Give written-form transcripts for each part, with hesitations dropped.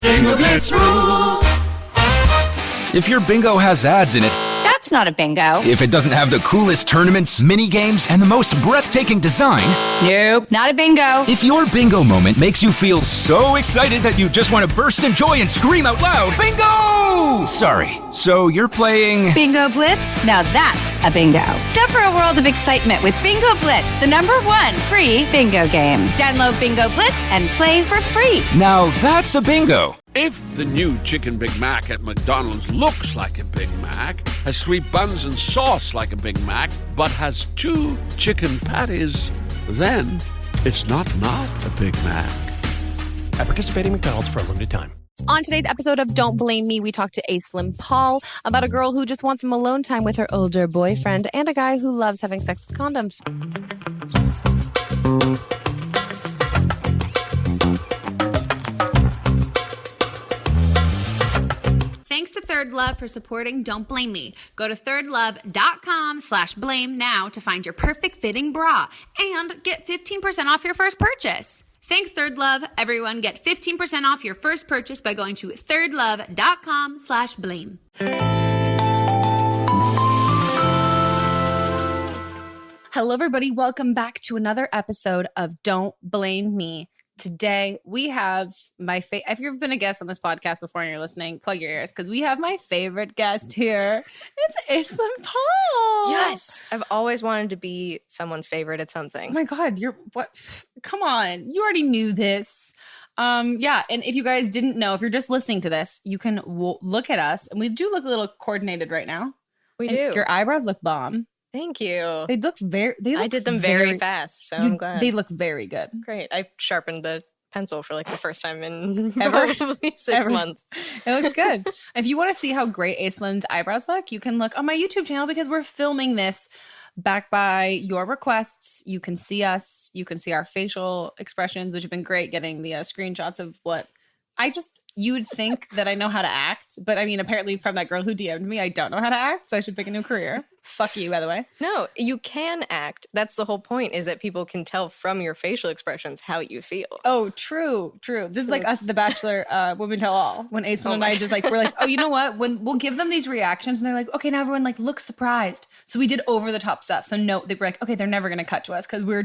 Bingo Blitz rules. If your bingo has ads in it, That's not a bingo. if it doesn't have the coolest tournaments, mini-games, and the most breathtaking design, Nope, not a bingo. if your bingo moment makes you feel so excited that you just want to burst in joy and scream out loud, bingo! Sorry, so you're playing... Bingo Blitz? Now that's a bingo. Go for a world of excitement with Bingo Blitz, the #1 free bingo game. Download Bingo Blitz and play for free. Now that's a bingo. If the new Chicken Big Mac at McDonald's looks like a Big Mac, has 3 buns and sauce like a Big Mac, but has 2 chicken patties, then it's not a Big Mac. At participating McDonald's for a limited time. On today's episode of Don't Blame Me, we talk to Aislinn Paul about a girl who just wants some alone time with her older boyfriend and a guy who loves having sex with condoms. Thanks to Third Love for supporting Don't Blame Me. Go to thirdlove.com/blame now to find your perfect fitting bra and get 15% off your first purchase. Thanks, Third Love. Everyone get 15% off your first purchase by going to thirdlove.com/blame. Hello, everybody. Welcome back to another episode of Don't Blame Me. Today, we have if you've been a guest on this podcast before and you're listening, plug your ears because we have my favorite guest here. It's Aislinn Paul. Yes. I've always wanted to be someone's favorite at something. Oh my God, what? Come on. You already knew this. Yeah. And if you guys didn't know, if you're just listening to this, you can look at us and we do look a little coordinated right now. We And do. Your eyebrows look bomb. Thank you. They look I did them very fast, so I'm glad. They look very good. Great. I've sharpened the pencil for like the first time in Ever? probably 6 months. It looks good. If you want to see how great Aislinn's eyebrows look, you can look on my YouTube channel because we're filming this back by your requests. You can see us. You can see our facial expressions, which have been great getting the screenshots of what you would think that I know how to act. But I mean, apparently from that girl who DM'd me, I don't know how to act. So I should pick a new career. Fuck you, by the way. No, you can act. That's the whole point, is that people can tell from your facial expressions how you feel. Oh, true. This is like us at The Bachelor, Women Tell All. When Aislinn and I just we're like, oh, you know what? When we'll give them these reactions and they're like, okay, now everyone look surprised. So we did over the top stuff. So no, they were like, okay, they're never going to cut to us because we're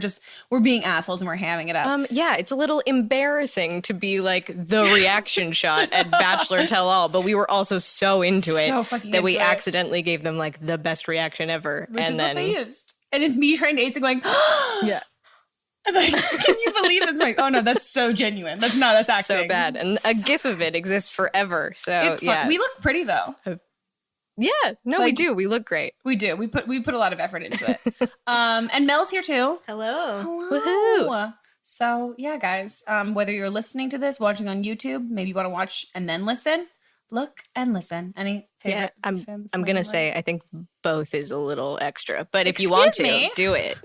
being assholes and we're hamming it up. Yeah, it's a little embarrassing to be like the reaction shot at Bachelor Tell All, but we were also so into it that we accidentally gave them like the best reaction ever. Which is what they used. And it's me trying to Aislinn going, yeah. I'm like, can you believe this? I'm like, oh no, that's so genuine. That's not us acting. So bad. And a gif of it exists forever. So it's fun. We look pretty though. Yeah, no, we do. We look great. We do. We put a lot of effort into it. And Mel's here too. Hello. Woohoo. So yeah, guys, whether you're listening to this, watching on YouTube, maybe you want to watch and then listen, look and listen. Any favorite? Yeah, I'm gonna say I think both is a little extra, but if you want to, do it.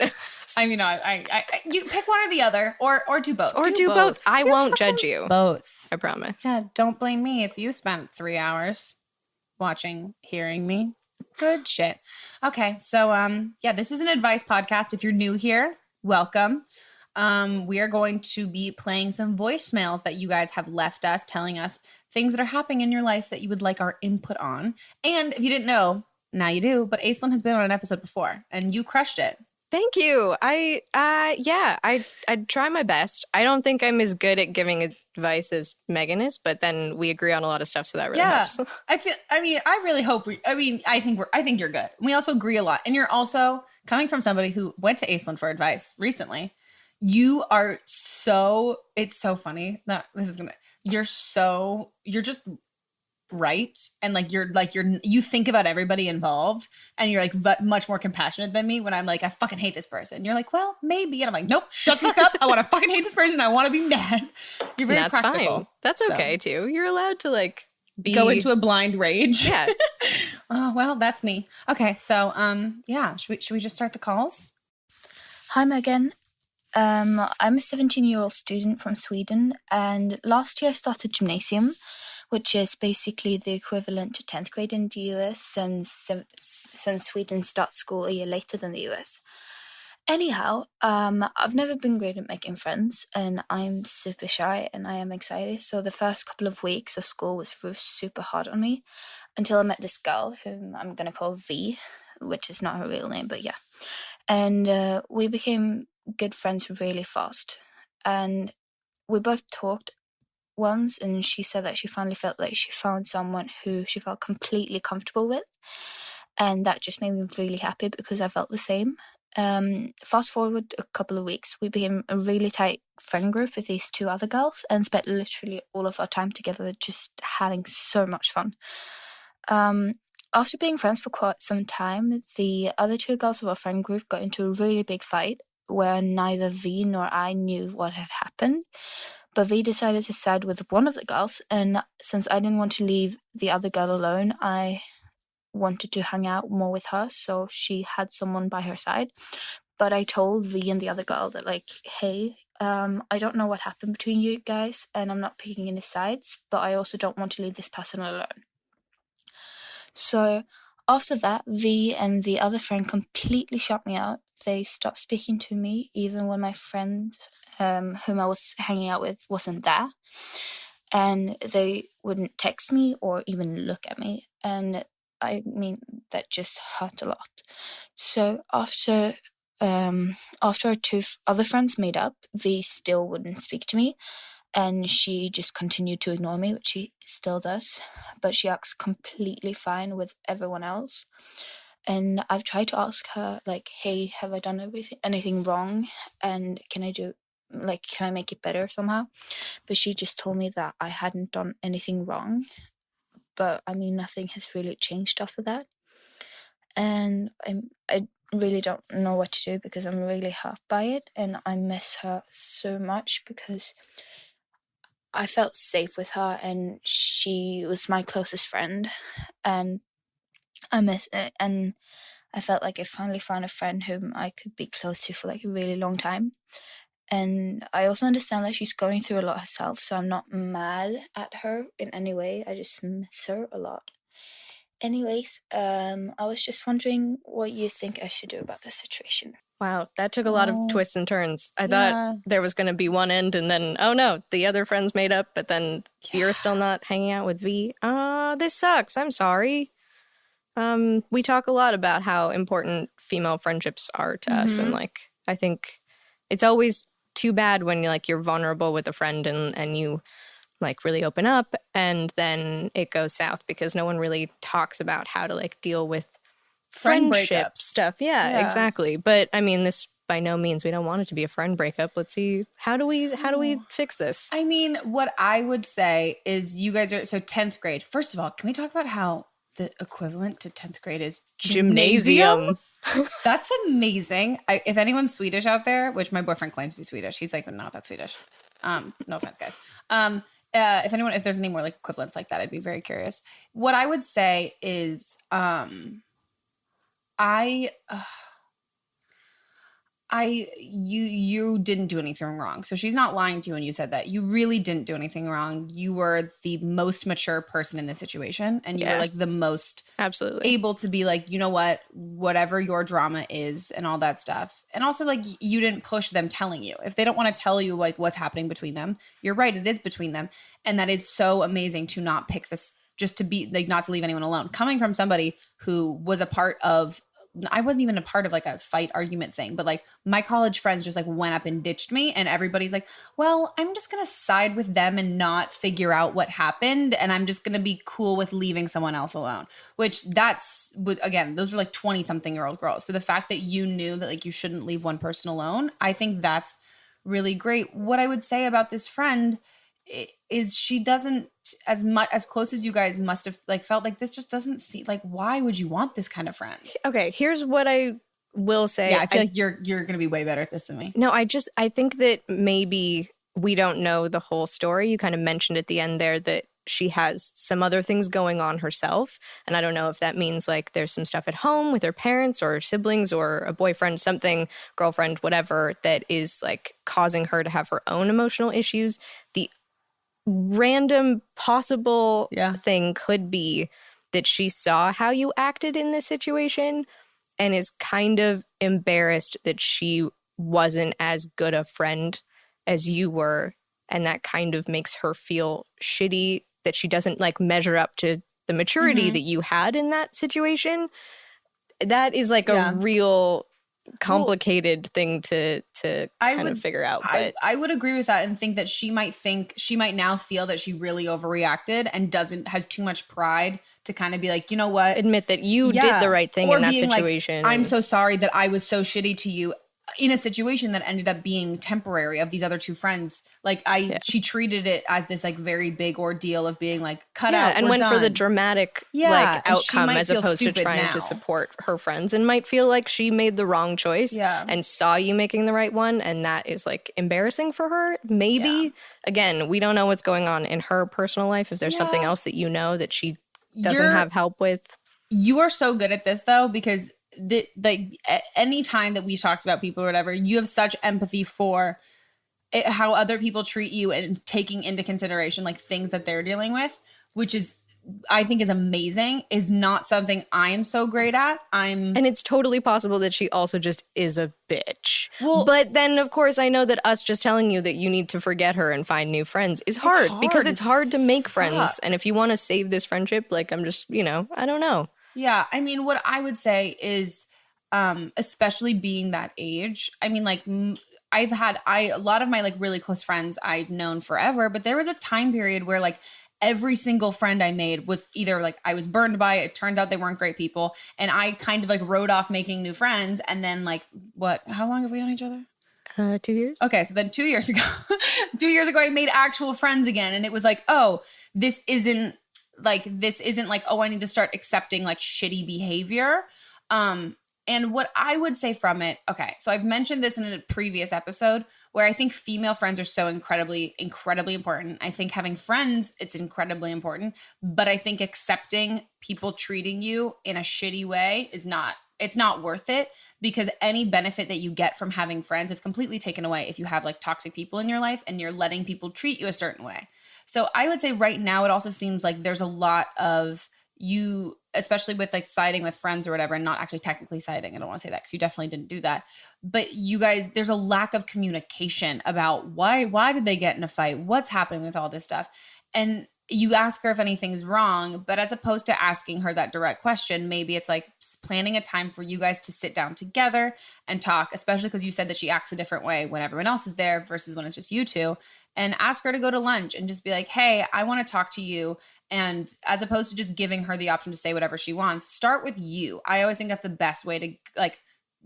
I mean, I you pick one or the other, or do both. Or do both. I won't judge you. Both. I promise. Yeah, don't blame me if you spent 3 hours watching, hearing me. Good shit. Okay, so yeah, this is an advice podcast. If you're new here, welcome. We are going to be playing some voicemails that you guys have left us, telling us things that are happening in your life that you would like our input on. And if you didn't know, now you do, but Aislinn has been on an episode before and you crushed it. Thank you. I try my best. I don't think I'm as good at giving advice as Megan is, but then we agree on a lot of stuff, so that really helps. I think you're good. We also agree a lot. And you're also coming from somebody who went to Aislinn for advice recently. It's so funny. You're just right. And you think about everybody involved and you're much more compassionate than me when I'm like, I fucking hate this person. You're like, well, maybe. And I'm like, nope, shut the fuck up. I want to fucking hate this person. I want to be mad. You're very practical. Fine. That's okay too. You're allowed to go into a blind rage. Yeah. Oh, well, that's me. Okay. So, yeah, should we just start the calls? Hi, Megan. I'm a 17-year-old student from Sweden, and last year I started gymnasium, which is basically the equivalent to 10th grade in the US since Sweden starts school a year later than the US. Anyhow, I've never been great at making friends, and I'm super shy, and I am anxiety. So the first couple of weeks of school was super hard on me, until I met this girl whom I'm gonna call V, which is not her real name, but yeah. And we became good friends really fast, and we both talked once, and she said that she finally felt like she found someone who she felt completely comfortable with, and that just made me really happy because I felt the same. Fast forward a couple of weeks, we became a really tight friend group with these two other girls and spent literally all of our time together just having so much fun. After being friends for quite some time, the other two girls of our friend group got into a really big fight where neither V nor I knew what had happened. But V decided to side with one of the girls, and since I didn't want to leave the other girl alone, I wanted to hang out more with her, so she had someone by her side. But I told V and the other girl that, like, hey, I don't know what happened between you guys, and I'm not picking any sides, but I also don't want to leave this person alone. So after that, V and the other friend completely shut me out. They stopped speaking to me, even when my friend, whom I was hanging out with, wasn't there. And they wouldn't text me or even look at me. And I mean, that just hurt a lot. So after our two other friends made up, V still wouldn't speak to me, and she just continued to ignore me, which she still does, but she acts completely fine with everyone else. And I've tried to ask her, like, hey, have I done anything wrong, and can I make it better somehow? But she just told me that I hadn't done anything wrong. But I mean, nothing has really changed after that. And I really don't know what to do because I'm really hurt by it, and I miss her so much because I felt safe with her, and she was my closest friend, and I miss it. And I felt like I finally found a friend whom I could be close to for like a really long time. And I also understand that she's going through a lot herself, so I'm not mad at her in any way. I just miss her a lot. Anyways, I was just wondering what you think I should do about this situation. Wow, that took a lot of twists and turns. I thought there was going to be one end and then, oh no, the other friends made up, but then you're still not hanging out with V. This sucks. I'm sorry. We talk a lot about how important female friendships are to us. And like, I think it's always too bad when you're vulnerable with a friend and you like really open up and then it goes south because no one really talks about how to like deal with friendship stuff. Yeah, exactly. But I mean, this by no means, we don't want it to be a friend breakup. Let's see, how do we fix this? I mean, what I would say is you guys are, so 10th grade. First of all, can we talk about how the equivalent to 10th grade is gymnasium? That's amazing. If anyone's Swedish out there, which my boyfriend claims to be Swedish, he's like, no, that's Swedish. No offense, guys. If there's any more like equivalents like that, I'd be very curious. What I would say is, you didn't do anything wrong. So she's not lying to you when you said that. You really didn't do anything wrong. You were the most mature person in this situation, and you were like the most absolutely able to be like, you know what, whatever your drama is and all that stuff. And also like you didn't push them telling you. If they don't want to tell you like what's happening between them, you're right, it is between them. And that is so amazing to not pick this, just to be like, not to leave anyone alone. Coming from somebody who was a part of, I wasn't even a part of like a fight argument thing, but like my college friends just like went up and ditched me, and everybody's like, well, I'm just going to side with them and not figure out what happened. And I'm just going to be cool with leaving someone else alone, which again, those are like 20 something year old girls. So the fact that you knew that like you shouldn't leave one person alone, I think that's really great. What I would say about this friend is she doesn't, as close as you guys must have like felt, like this just doesn't seem like, why would you want this kind of friend? Okay, here's what I will say. Yeah, I feel like you're gonna be way better at this than me. No, I think that maybe we don't know the whole story. You kind of mentioned at the end there that she has some other things going on herself, and I don't know if that means like there's some stuff at home with her parents or siblings or a boyfriend, something, girlfriend, whatever, that is like causing her to have her own emotional issues. The random possible thing could be that she saw how you acted in this situation and is kind of embarrassed that she wasn't as good a friend as you were. And that kind of makes her feel shitty that she doesn't like measure up to the maturity that you had in that situation. That is like a real complicated thing to kind of figure out. But I would agree with that and think that she might now feel that she really overreacted and has too much pride to kind of be like, you know what? Admit that you did the right thing in that situation. Like, I'm so sorry that I was so shitty to you in a situation that ended up being temporary of these other two friends. Like she treated it as this like very big ordeal of being like cut out and went for the dramatic like outcome as opposed to trying to support her friends, and might feel like she made the wrong choice and saw you making the right one, and that is like embarrassing for her. Maybe again, we don't know what's going on in her personal life, if there's something else that you know that she doesn't have help with. You are so good at this though, because any time that we talked about people or whatever, you have such empathy for how other people treat you and taking into consideration like things that they're dealing with, which is, I think, is amazing. Is not something I am so great at. And it's totally possible that she also just is a bitch. Well, but then of course I know that us just telling you that you need to forget her and find new friends is hard because it's hard to make friends. And if you want to save this friendship, like I'm just, I don't know. Yeah, I mean, what I would say is, especially being that age, I mean, like, a lot of my, like, really close friends I've known forever, but there was a time period where, like, every single friend I made was either, like, I was burned by it, turns out they weren't great people, and I kind of, like, wrote off making new friends, and then, like, how long have we known each other? 2 years. Okay, so then 2 years ago, I made actual friends again, and it was like, oh, this isn't like, oh, I need to start accepting like shitty behavior. And what I would say from it, okay, so I've mentioned this in a previous episode where I think female friends are so incredibly, incredibly important. I think having friends, it's incredibly important, but I think accepting people treating you in a shitty way it's not worth it, because any benefit that you get from having friends is completely taken away if you have like toxic people in your life and you're letting people treat you a certain way. So I would say right now, it also seems like there's a lot of you, especially with like siding with friends or whatever, and not actually technically siding. I don't want to say that because you definitely didn't do that. But you guys, there's a lack of communication about why did they get in a fight? What's happening with all this stuff? And you ask her if anything's wrong, but as opposed to asking her that direct question, maybe it's like planning a time for you guys to sit down together and talk, especially because you said that she acts a different way when everyone else is there versus when it's just you two. And ask her to go to lunch and just be like, hey, I want to talk to you. And as opposed to just giving her the option to say whatever she wants, start with you. I always think that's the best way to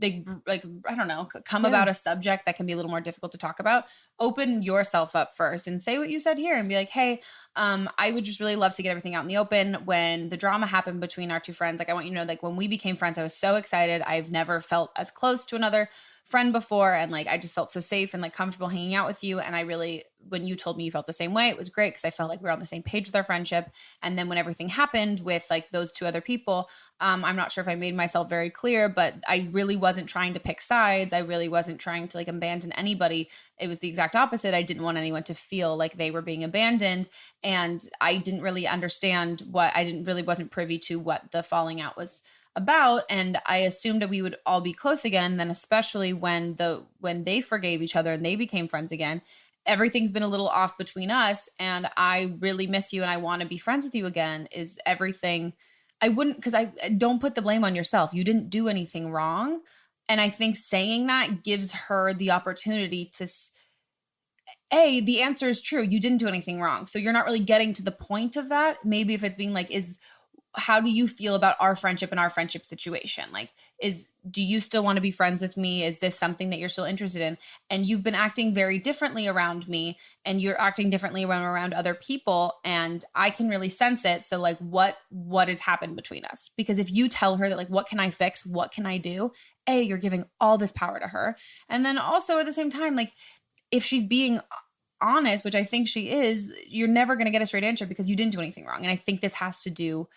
I don't know, come about a subject that can be a little more difficult to talk about. Open yourself up first and say what you said here and be like, hey, I would just really love to get everything out in the open. When the drama happened between our two friends, like I want you to know, like when we became friends, I was so excited. I've never felt as close to another friend before, and like I just felt so safe and like comfortable hanging out with you. And I really, when you told me you felt the same way, it was great because I felt like we were on the same page with our friendship. And then when everything happened with like those two other people, I'm not sure if I made myself very clear, but I really wasn't trying to pick sides. I really wasn't trying to like abandon anybody. It was the exact opposite. I didn't want anyone to feel like they were being abandoned, and I didn't really understand wasn't privy to what the falling out was about. And I assumed that we would all be close again. Then especially when they forgave each other and they became friends again, everything's been a little off between us, and I really miss you and I want to be friends with you again. Is everything. I wouldn't, because I don't put the blame on yourself. You didn't do anything wrong. And I think saying that gives her the opportunity to the answer is true. You didn't do anything wrong. So you're not really getting to the point of that. Maybe if it's being like, how do you feel about our friendship and our friendship situation? Like, do you still want to be friends with me? Is this something that you're still interested in? And you've been acting very differently around me, and you're acting differently around other people. And I can really sense it. So like, what has happened between us? Because if you tell her that like, what can I fix? What can I do? You're giving all this power to her. And then also at the same time, like if she's being honest, which I think she is, you're never going to get a straight answer because you didn't do anything wrong. And I think this has to do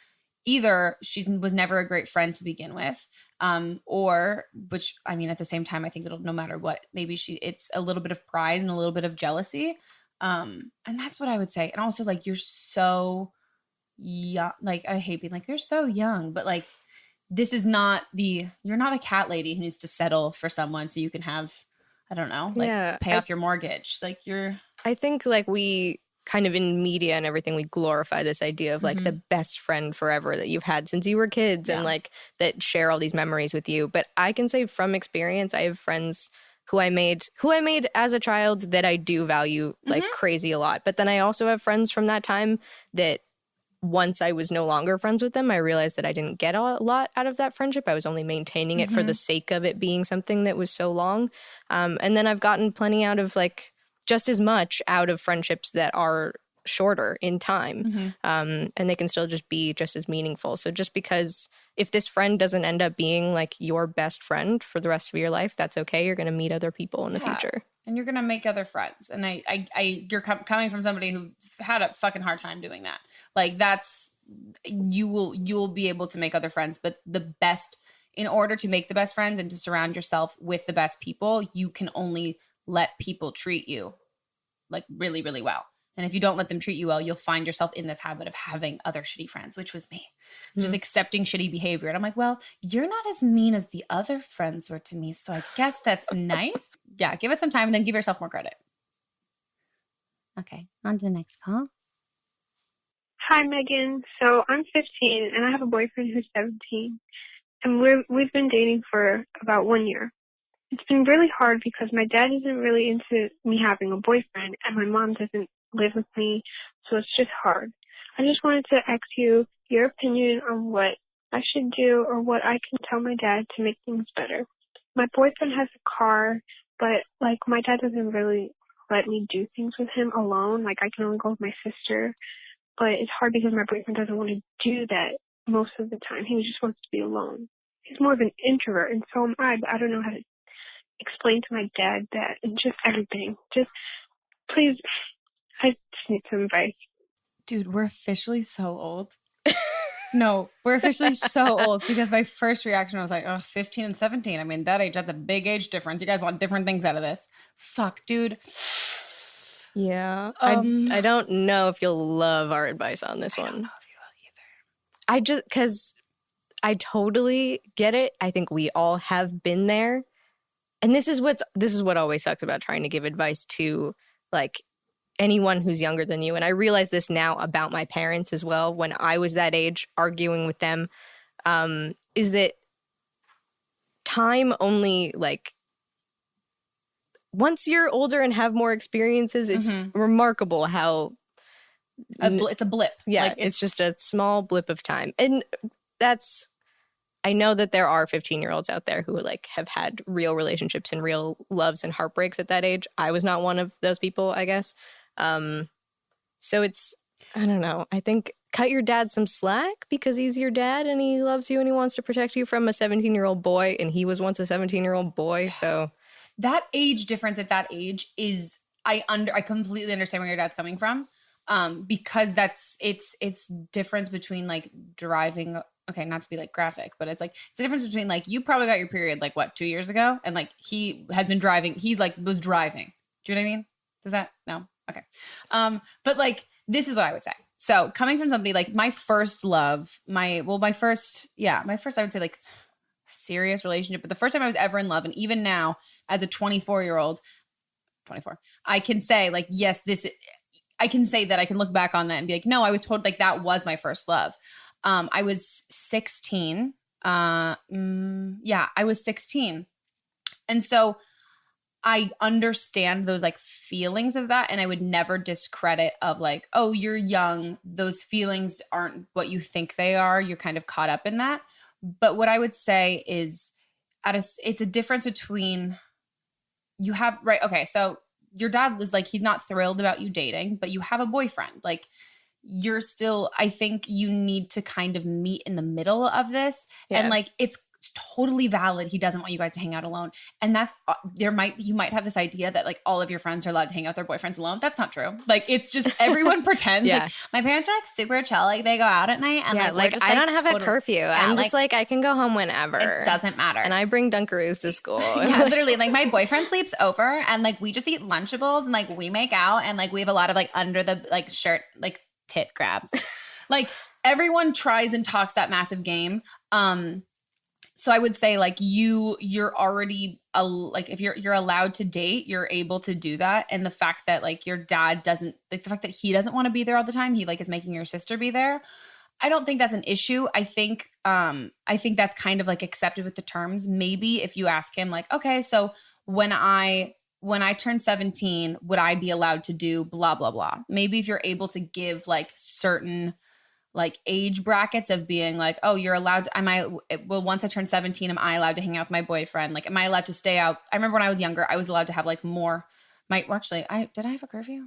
either she was never a great friend to begin with, or, which I mean, at the same time, I think no matter what, maybe it's a little bit of pride and a little bit of jealousy. And that's what I would say. And also like, you're so young, like I hate being like, you're so young, but like this is not you're not a cat lady who needs to settle for someone so you can have, I don't know, like pay off your mortgage. Like I think like we kind of in media and everything, we glorify this idea of like the best friend forever that you've had since you were kids and like that share all these memories with you. But I can say from experience, I have friends who I made as a child that I do value like crazy a lot. But then I also have friends from that time that once I was no longer friends with them, I realized that I didn't get a lot out of that friendship. I was only maintaining it for the sake of it being something that was so long. And then I've gotten plenty out of like just as much out of friendships that are shorter in time. And they can still just be just as meaningful. So just because if this friend doesn't end up being like your best friend for the rest of your life, that's okay. You're going to meet other people in the future. And you're going to make other friends. And you're coming from somebody who had a fucking hard time doing that. Like you will be able to make other friends, but in order to make the best friends and to surround yourself with the best people, you can only let people treat you like really, really well. And if you don't let them treat you well, you'll find yourself in this habit of having other shitty friends, which was me, just accepting shitty behavior. And I'm like, well, you're not as mean as the other friends were to me. So I guess that's nice. Yeah. Give it some time and then give yourself more credit. Okay. On to the next call. Hi, Megan. So I'm 15 and I have a boyfriend who's 17. And we've been dating for about 1 year. It's been really hard because my dad isn't really into me having a boyfriend and my mom doesn't live with me, so it's just hard. I just wanted to ask you your opinion on what I should do or what I can tell my dad to make things better. My boyfriend has a car, but like my dad doesn't really let me do things with him alone. Like I can only go with my sister, but it's hard because my boyfriend doesn't want to do that most of the time. He just wants to be alone. He's more of an introvert, and so am I, but I don't know how to explain to my dad that and just everything. Just please, I just need some advice. Dude, we're officially so old. No, we're officially so old because my first reaction was like, oh, 15 and 17. I mean, that age, that's a big age difference. You guys want different things out of this. Fuck, dude. Yeah. I don't know if you'll love our advice on this one. I don't know if you will either. Because I totally get it. I think we all have been there. And this is what always sucks about trying to give advice to like anyone who's younger than you. And I realize this now about my parents as well. When I was that age, arguing with them, is that time only like once you're older and have more experiences, it's remarkable how it's a blip. Yeah, like, it's just a small blip of time. And I know that there are 15-year-olds out there who like have had real relationships and real loves and heartbreaks at that age. I was not one of those people, I guess. So it's, I don't know. I think cut your dad some slack because he's your dad and he loves you and he wants to protect you from a 17-year-old boy, and he was once a 17-year-old boy. So that age difference at that age is, I completely understand where your dad's coming from. Because it's difference between like driving. Okay, not to be like graphic, but it's like it's the difference between like you probably got your period like what 2 years ago, and like he has been driving. He like was driving. Do you know what I mean? Does that no? Okay. But like this is what I would say. So coming from somebody like my first love, my first I would say like serious relationship, but the first time I was ever in love, and even now as a 24, I can say like yes, I can say that I can look back on that and be like, no, I was told like that was my first love. I was 16. I was 16. And so I understand those like feelings of that. And I would never discredit of like, oh, you're young. Those feelings aren't what you think they are. You're kind of caught up in that. But what I would say is it's a difference between you have, right. Okay. So your dad was like, he's not thrilled about you dating, but you have a boyfriend. Like, you're still, I think you need to kind of meet in the middle of this. Yeah. And like, it's totally valid. He doesn't want you guys to hang out alone. And that's, you might have this idea that like all of your friends are allowed to hang out with their boyfriends alone. That's not true. Like, it's just everyone pretends. Yeah. Like, my parents are like super chill. Like they go out at night and like I don't have a curfew. Yeah, I'm just like, I can go home whenever. It doesn't matter. And I bring Dunkaroos to school. Yeah, literally. Like my boyfriend sleeps over and like we just eat Lunchables and like we make out and like we have a lot of like under the like shirt, like tit grabs. Like everyone tries and talks that massive game. So I would say like you're already like if you're allowed to date, you're able to do that. And the fact that like your dad doesn't, like the fact that he doesn't want to be there all the time, he like is making your sister be there. I don't think that's an issue. I think that's kind of like accepted with the terms. Maybe if you ask him like, okay, so when I turn 17, would I be allowed to do blah, blah, blah? Maybe if you're able to give like certain like age brackets of being like, oh, you're allowed to, once I turn 17, am I allowed to hang out with my boyfriend? Like, am I allowed to stay out? I remember when I was younger, I was allowed to have like more, did I have a curfew?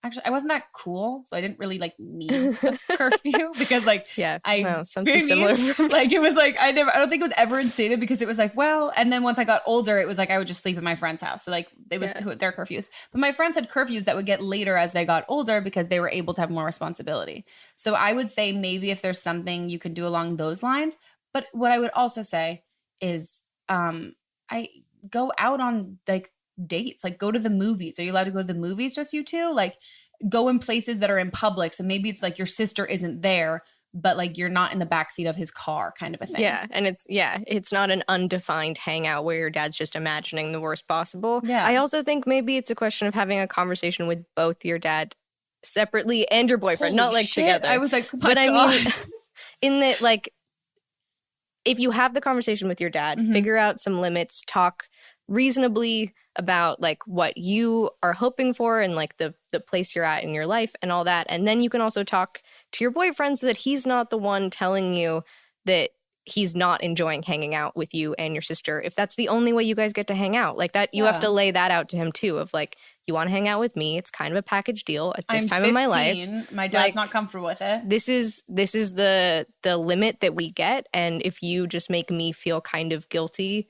Actually, I wasn't that cool, so I didn't really like need a curfew because like something similar. Like it was like I don't think it was ever instated because it was like, well, and then once I got older, it was like I would just sleep in my friend's house. So like it was their curfews. But my friends had curfews that would get later as they got older because they were able to have more responsibility. So I would say maybe if there's something you can do along those lines. But what I would also say is I go out on like dates, like go to the movies. Are you allowed to go to the movies, just you two? Like go in places that are in public. So maybe it's like your sister isn't there, but like you're not in the backseat of his car kind of a thing. Yeah. And it's not an undefined hangout where your dad's just imagining the worst possible. Yeah. I also think maybe it's a question of having a conversation with both your dad separately and your boyfriend, Holy not like shit. together. I was like, but I mean, in that, like, if you have the conversation with your dad, figure out some limits, talk reasonably about like what you are hoping for and like the place you're at in your life and all that. And then you can also talk to your boyfriend so that he's not the one telling you that he's not enjoying hanging out with you and your sister. If that's the only way you guys get to hang out, like that, you have to lay that out to him too of like, you want to hang out with me. It's kind of a package deal at this time in my life. My dad's like, not comfortable with it. This is the limit that we get. And if you just make me feel kind of guilty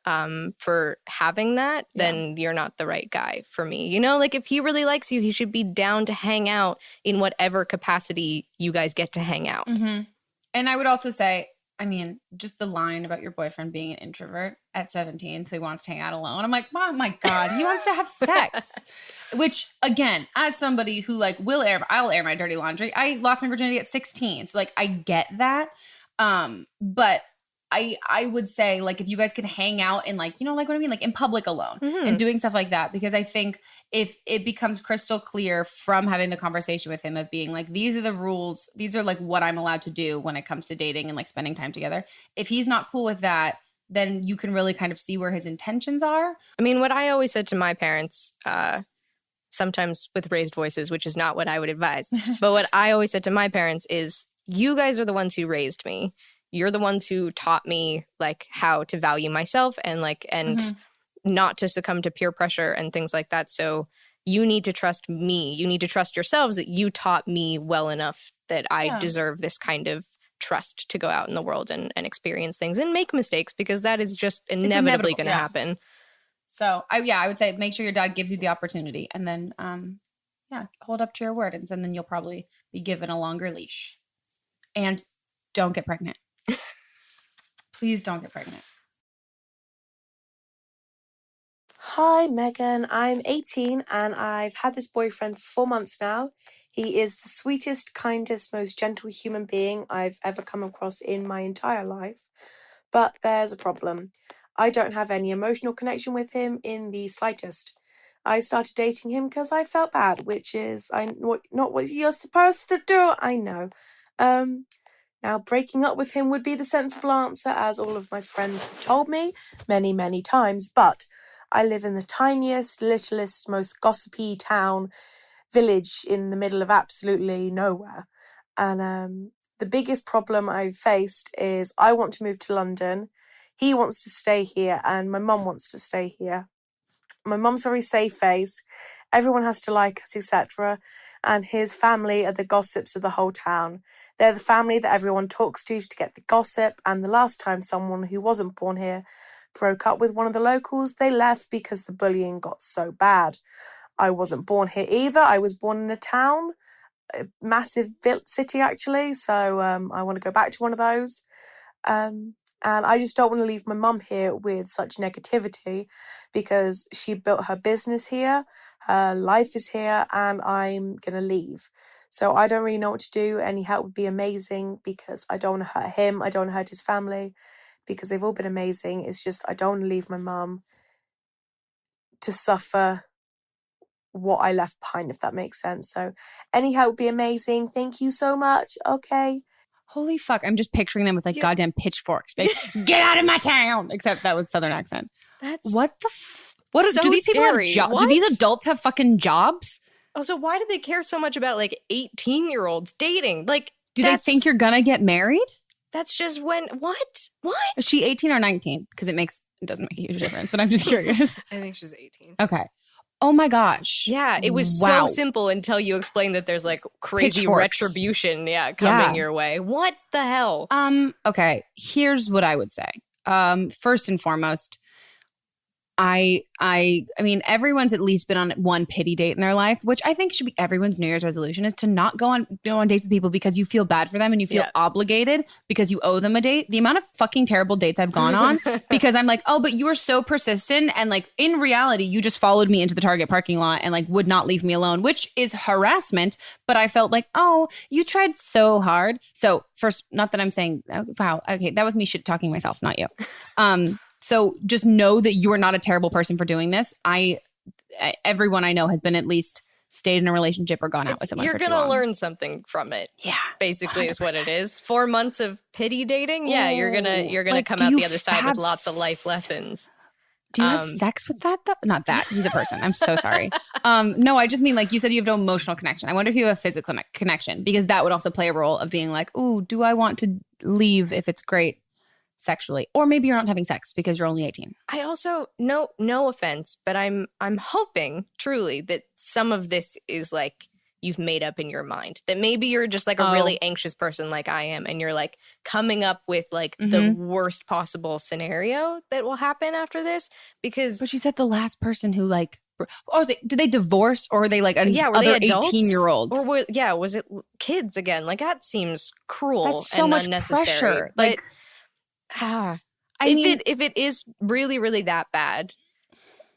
for having that, then you're not the right guy for me. You know, like if he really likes you, he should be down to hang out in whatever capacity you guys get to hang out. And I would also say, I mean, just the line about your boyfriend being an introvert at 17, so he wants to hang out alone. I'm like, oh my God, he wants to have sex. Which, again, as somebody who like I'll air my dirty laundry. I lost my virginity at 16, so like I get that. But I would say like if you guys can hang out in like, you know, like what I mean, like in public alone and doing stuff like that, because I think if it becomes crystal clear from having the conversation with him of being like, these are the rules, these are like what I'm allowed to do when it comes to dating and like spending time together. If he's not cool with that, then you can really kind of see where his intentions are. I mean, what I always said to my parents, sometimes with raised voices, which is not what I would advise, but what I always said to my parents is, you guys are the ones who raised me. You're the ones who taught me like how to value myself and like, and not to succumb to peer pressure and things like that. So you need to trust me. You need to trust yourselves that you taught me well enough that I deserve this kind of trust to go out in the world and experience things and make mistakes, because that is just inevitably going to happen. So I would say make sure your dad gives you the opportunity, and then hold up to your word, and then you'll probably be given a longer leash. And don't get pregnant. Please don't get pregnant. Hi, Megan. I'm 18 and I've had this boyfriend for 4 months now. He is the sweetest, kindest, most gentle human being I've ever come across in my entire life. But there's a problem. I don't have any emotional connection with him in the slightest. I started dating him because I felt bad, which is not what you're supposed to do, I know. Now, breaking up with him would be the sensible answer, as all of my friends have told me many, many times, but I live in the tiniest, littlest, most gossipy village in the middle of absolutely nowhere. And the biggest problem I've faced is I want to move to London, he wants to stay here, and my mum wants to stay here. My mum's very safe face, everyone has to like us, etc. And his family are the gossips of the whole town. They're the family that everyone talks to get the gossip, and the last time someone who wasn't born here broke up with one of the locals, they left because the bullying got so bad. I wasn't born here either. I was born in a town, a massive city actually, so I want to go back to one of those. And I just don't want to leave my mum here with such negativity, because she built her business here, her life is here, and I'm going to leave. So I don't really know what to do. Any help would be amazing, because I don't want to hurt him. I don't want to hurt his family. because they've all been amazing. It's just I don't want to leave my mum to suffer what I left behind, if that makes sense. So any help would be amazing. Thank you so much. Okay. Holy fuck. I'm just picturing them with like goddamn pitchforks. Like, get out of my town. Except that was Southern accent. That's what the what so do these people scary. have jobs? Do these adults have fucking jobs? Also, why do they care so much about like 18-year-olds dating? Like, do they think you're gonna get married? That's just when what? Is she 18 or 19? Because it doesn't make a huge difference, but I'm just curious. I think she's 18. Okay. Oh my gosh. Yeah, it was so simple until you explained that there's like crazy Pitchforks. Retribution coming your way. What the hell? Okay, here's what I would say. First and foremost, I mean, everyone's at least been on one pity date in their life, which I think should be everyone's New Year's resolution, is to not go on dates with people because you feel bad for them and you feel obligated because you owe them a date. The amount of fucking terrible dates I've gone on because I'm like, oh, but you were so persistent, and like in reality, you just followed me into the Target parking lot and like would not leave me alone, which is harassment. But I felt like, oh, you tried so hard. So first, not that I'm saying, oh, wow, okay, that was me shit talking myself, not you. So just know that you are not a terrible person for doing this. Everyone I know has been at least stayed in a relationship or gone out with someone. You're going to learn something from it. Yeah. Basically 100%. is what it is. 4 months of pity dating. Yeah. You're going to come out the other side with lots of life lessons. Do you have sex with that though? Not that. He's a person. I'm so sorry. No, I just mean like you said, you have no emotional connection. I wonder if you have a physical connection, because that would also play a role of being like, ooh, do I want to leave if it's great sexually? Or maybe you're not having sex because you're only 18. I also, no offense, but I'm hoping truly that some of this is like you've made up in your mind, that maybe you're just like a really anxious person like I am, and you're like coming up with like the worst possible scenario that will happen after this. Because but she said the last person who like, did they divorce, or were they like other 18-year-olds? Or was it kids again? Like that seems cruel. That's so and much unnecessary. pressure. Like, if it is really, really that bad,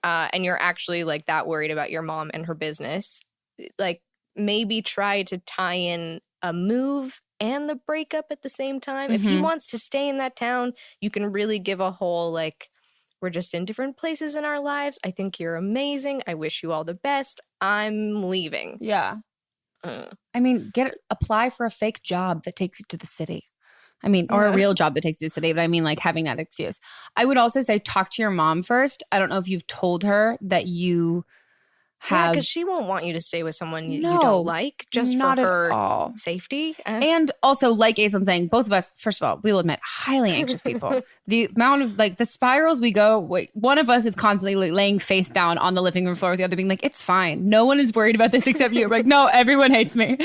and you're actually like that worried about your mom and her business, like maybe try to tie in a move and the breakup at the same time. If he wants to stay in that town, you can really give a whole like, we're just in different places in our lives. I think you're amazing. I wish you all the best. I'm leaving. Yeah. I mean, apply for a fake job that takes you to the city. I mean, or a real job that takes you to the city, but I mean like having that excuse. I would also say talk to your mom first. I don't know if you've told her that you have. Because she won't want you to stay with someone you don't like, just for her safety. And also, like Aislinn's saying, both of us, first of all, we'll admit, highly anxious people. The amount of like the spirals we go, one of us is constantly like, laying face down on the living room floor with the other being like, it's fine. No one is worried about this except you. We're like, no, everyone hates me.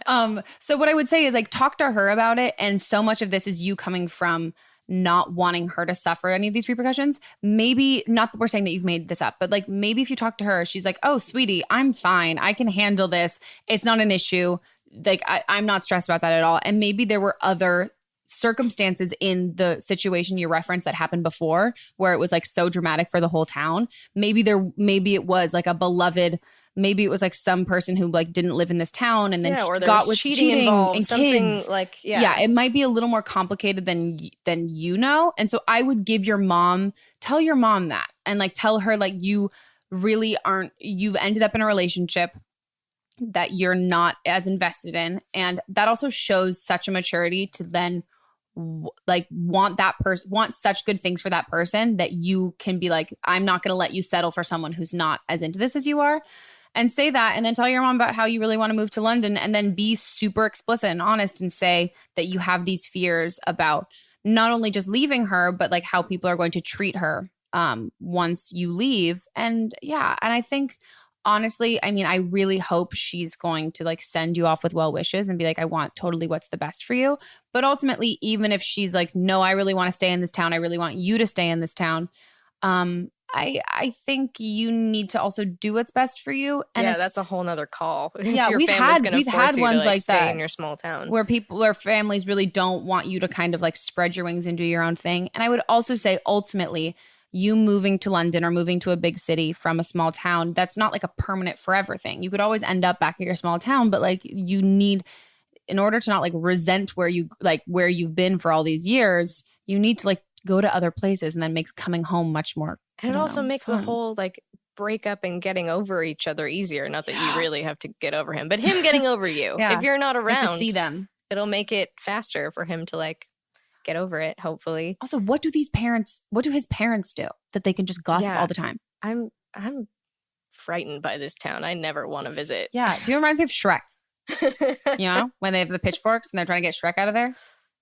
Yeah. So what I would say is like talk to her about it. And so much of this is you coming from not wanting her to suffer any of these repercussions. Maybe not that we're saying that you've made this up, but like maybe if you talk to her, she's like, oh, sweetie, I'm fine. I can handle this. It's not an issue. Like I'm not stressed about that at all. And maybe there were other circumstances in the situation you referenced that happened before where it was like so dramatic for the whole town. Maybe it was like a beloved. Maybe it was like some person who like didn't live in this town and then or got with cheating involved, and something kids. Like it might be a little more complicated than you know. And so I would tell your mom that, and like tell her like you really aren't. You've ended up in a relationship that you're not as invested in, and that also shows such a maturity to then like want such good things for that person that you can be like, I'm not going to let you settle for someone who's not as into this as you are. And say that, and then tell your mom about how you really want to move to London, and then be super explicit and honest and say that you have these fears about not only just leaving her, but like how people are going to treat her once you leave. And I think honestly, I mean, I really hope she's going to like send you off with well wishes and be like, I want totally what's the best for you. But ultimately, even if she's like, no, I really want to stay in this town, I really want you to stay in this town, I think you need to also do what's best for you. And that's a whole nother call. Yeah, we've had ones like stay that in your small town where families really don't want you to kind of like spread your wings and do your own thing. And I would also say ultimately, you moving to London or moving to a big city from a small town, that's not like a permanent forever thing. You could always end up back at your small town, but like you need, in order to not like resent where you've been for all these years, you need to like go to other places and then makes coming home much more. And it also makes fun. the whole like breakup and getting over each other easier. Not that you really have to get over him, but him getting over you. If you're not around, to see them, it'll make it faster for him to like get over it, hopefully. Also, what do his parents do that they can just gossip all the time? I'm frightened by this town. I never want to visit. Yeah. Do you remind me of Shrek? When they have the pitchforks and they're trying to get Shrek out of there?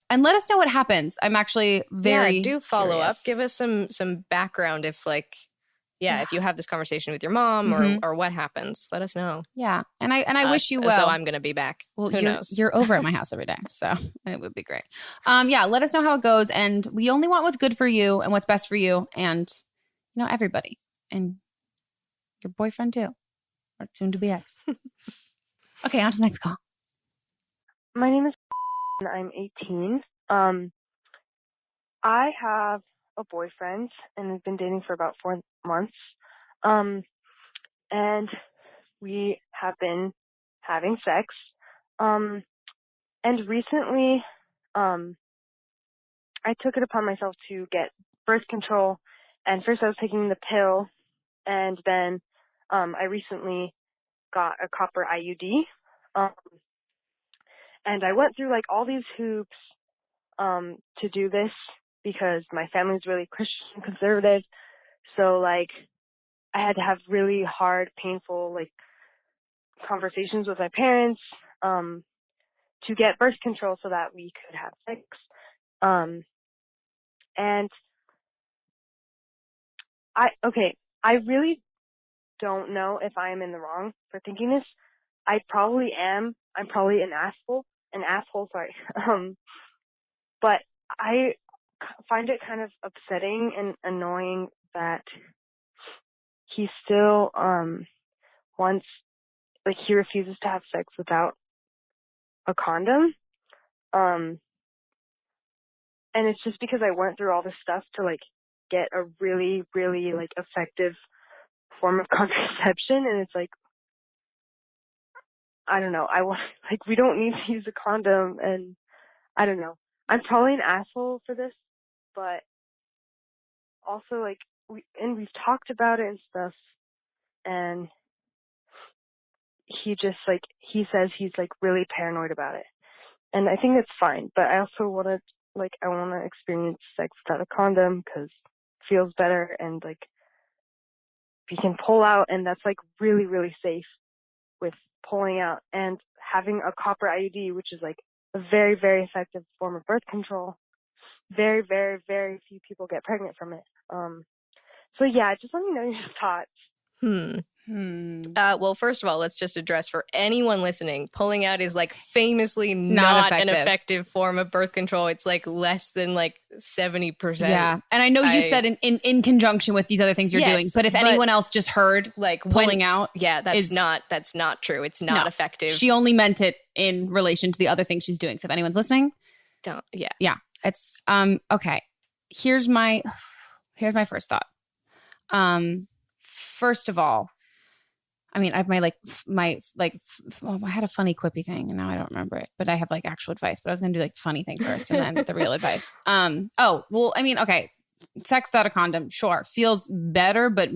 And let us know what happens. I'm actually very do follow curious. up. Give us some background if like if you have this conversation with your mom or what happens. Let us know. Yeah. And I wish you well. As though I'm going to be back. Well, who knows? You're over at my house every day. So it would be great. Let us know how it goes. And we only want what's good for you and what's best for you and, everybody. And your boyfriend too. Or soon to be ex. Okay, on to the next call. My name is and I'm 18. I have a boyfriend and we've been dating for about 4 months. And we have been having sex. And recently, I took it upon myself to get birth control. And first I was taking the pill, and then I recently got a copper IUD. And I went through like all these hoops to do this because my family's really Christian conservative. So like I had to have really hard, painful like conversations with my parents to get birth control so that we could have sex. And I really don't know if I am in the wrong for thinking this. I probably am. I'm probably an asshole, sorry. But I find it kind of upsetting and annoying that he still wants, like, he refuses to have sex without a condom. And it's just because I went through all this stuff to like get a really, really like effective form of contraception, and it's like, I don't know. We don't need to use a condom, and I don't know. I'm probably an asshole for this, but also like we've talked about it and stuff, and he just like he says he's like really paranoid about it, and I think that's fine. But I also want to experience sex without a condom because it feels better, and like we can pull out, and that's like really, really safe with pulling out, and having a copper IUD, which is like a very, very effective form of birth control. Very, very, very few people get pregnant from it. So yeah, just let me know your thoughts. Well, first of all, let's just address for anyone listening, pulling out is like famously not an effective form of birth control. It's like less than like 70%. Yeah. And I know you said in conjunction with these other things you're doing, but if anyone else just heard like pulling out. Yeah, that's not true. It's not effective. She only meant it in relation to the other things she's doing. So if anyone's listening, Yeah. It's okay. Here's my first thought. First of all, I mean, I have I had a funny quippy thing and now I don't remember it, but I have like actual advice, but I was going to do like the funny thing first and then the real advice. Okay. Sex without a condom, sure. Feels better, but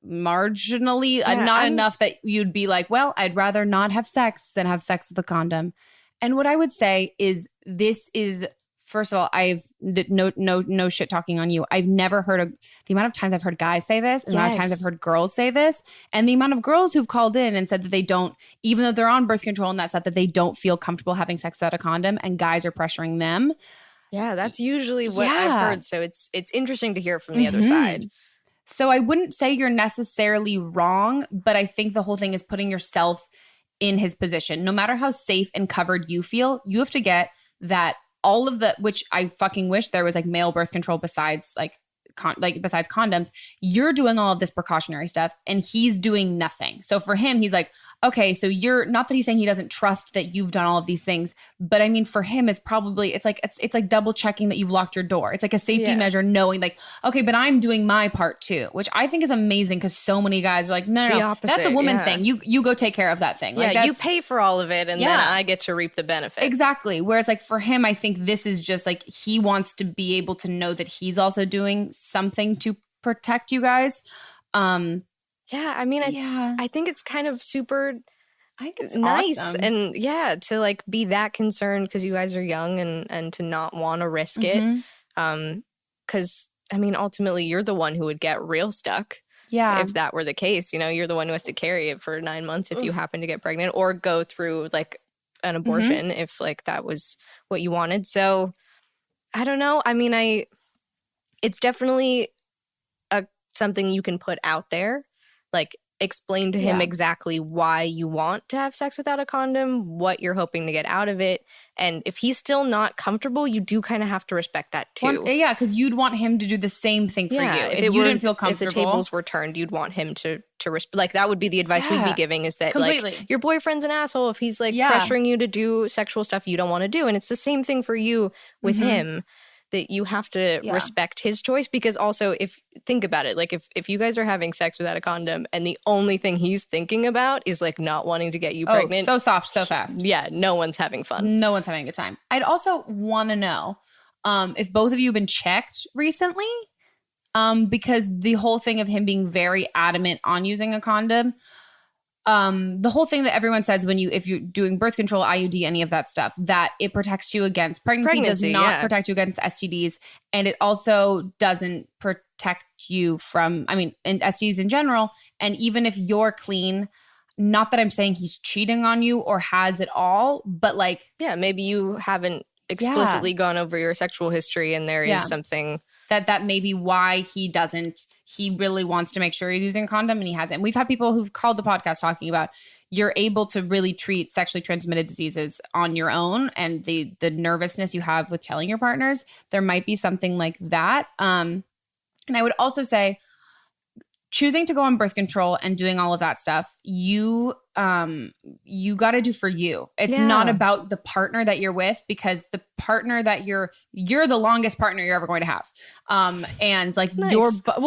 marginally not enough that you'd be like, well, I'd rather not have sex than have sex with a condom. And what I would say is this is, first of all, I've no shit talking on you. I've never heard the amount of times I've heard guys say this, and the amount of times I've heard girls say this, and the amount of girls who've called in and said that they don't, even though they're on birth control and that stuff, that they don't feel comfortable having sex without a condom, and guys are pressuring them. Yeah, that's usually what I've heard. So it's interesting to hear from the other side. So I wouldn't say you're necessarily wrong, but I think the whole thing is putting yourself in his position. No matter how safe and covered you feel, you have to get that all of the, which I fucking wish there was like male birth control besides like besides condoms, you're doing all of this precautionary stuff and he's doing nothing. So for him, he's like, okay, so you're not that he's saying he doesn't trust that you've done all of these things, but I mean, for him, it's like double checking that you've locked your door. It's like a safety measure, knowing like, okay, but I'm doing my part too, which I think is amazing because so many guys are like, no, that's a woman thing. You go take care of that thing. Like, you pay for all of it and then I get to reap the benefits. Exactly. Whereas like for him, I think this is just like he wants to be able to know that he's also doing something to protect you guys. I think it's kind of super nice awesome. And to like be that concerned because you guys are young and to not want to risk it. Because I mean, ultimately you're the one who would get real stuck. Yeah. If that were the case, you're the one who has to carry it for 9 months if you happen to get pregnant or go through like an abortion if like that was what you wanted. So I don't know. I mean, it's definitely something you can put out there, like explain to him exactly why you want to have sex without a condom, what you're hoping to get out of it. And if he's still not comfortable, you do kind of have to respect that too. Because you'd want him to do the same thing for you. If you didn't feel comfortable. If the tables were turned, you'd want him to like that would be the advice we'd be giving is that like your boyfriend's an asshole if he's like pressuring you to do sexual stuff you don't want to do. And it's the same thing for you with him. That you have to respect his choice because also think about it, like if you guys are having sex without a condom and the only thing he's thinking about is like not wanting to get you pregnant. So soft, so fast. Yeah, no one's having fun. No one's having a good time. I'd also want to know if both of you have been checked recently because the whole thing of him being very adamant on using a condom, the whole thing that everyone says if you're doing birth control, IUD, any of that stuff, that it protects you against pregnancy does not protect you against STDs. And it also doesn't protect you from, and STDs in general. And even if you're clean, not that I'm saying he's cheating on you or has it all, but like. Yeah, maybe you haven't explicitly gone over your sexual history and there is something. That may be why he really wants to make sure he's using a condom and he hasn't. We've had people who've called the podcast talking about you're able to really treat sexually transmitted diseases on your own and the nervousness you have with telling your partners. There might be something like that. And I would also say choosing to go on birth control and doing all of that stuff, you got to do for you. It's not about the partner that you're with because the partner that you're the longest partner you're ever going to have. And like but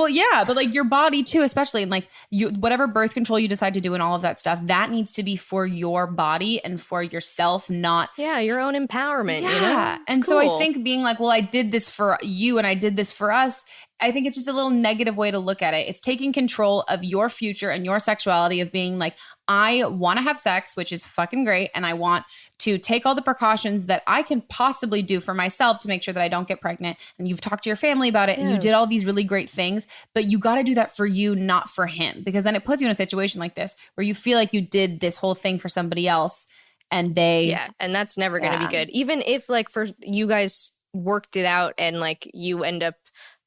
like your body too, especially, and like whatever birth control you decide to do and all of that stuff, that needs to be for your body and for yourself, not your own empowerment. And so I think being like, well, I did this for you and I did this for us, I think it's just a little negative way to look at it. It's taking control of your future and your sexuality of being like, I want to have sex, which is fucking great. And I want to take all the precautions that I can possibly do for myself to make sure that I don't get pregnant. And you've talked to your family about it and you did all these really great things, but you got to do that for you, not for him. Because then it puts you in a situation like this where you feel like you did this whole thing for somebody else and they. Yeah. And that's never going to be good. Even if like for you guys worked it out and like you end up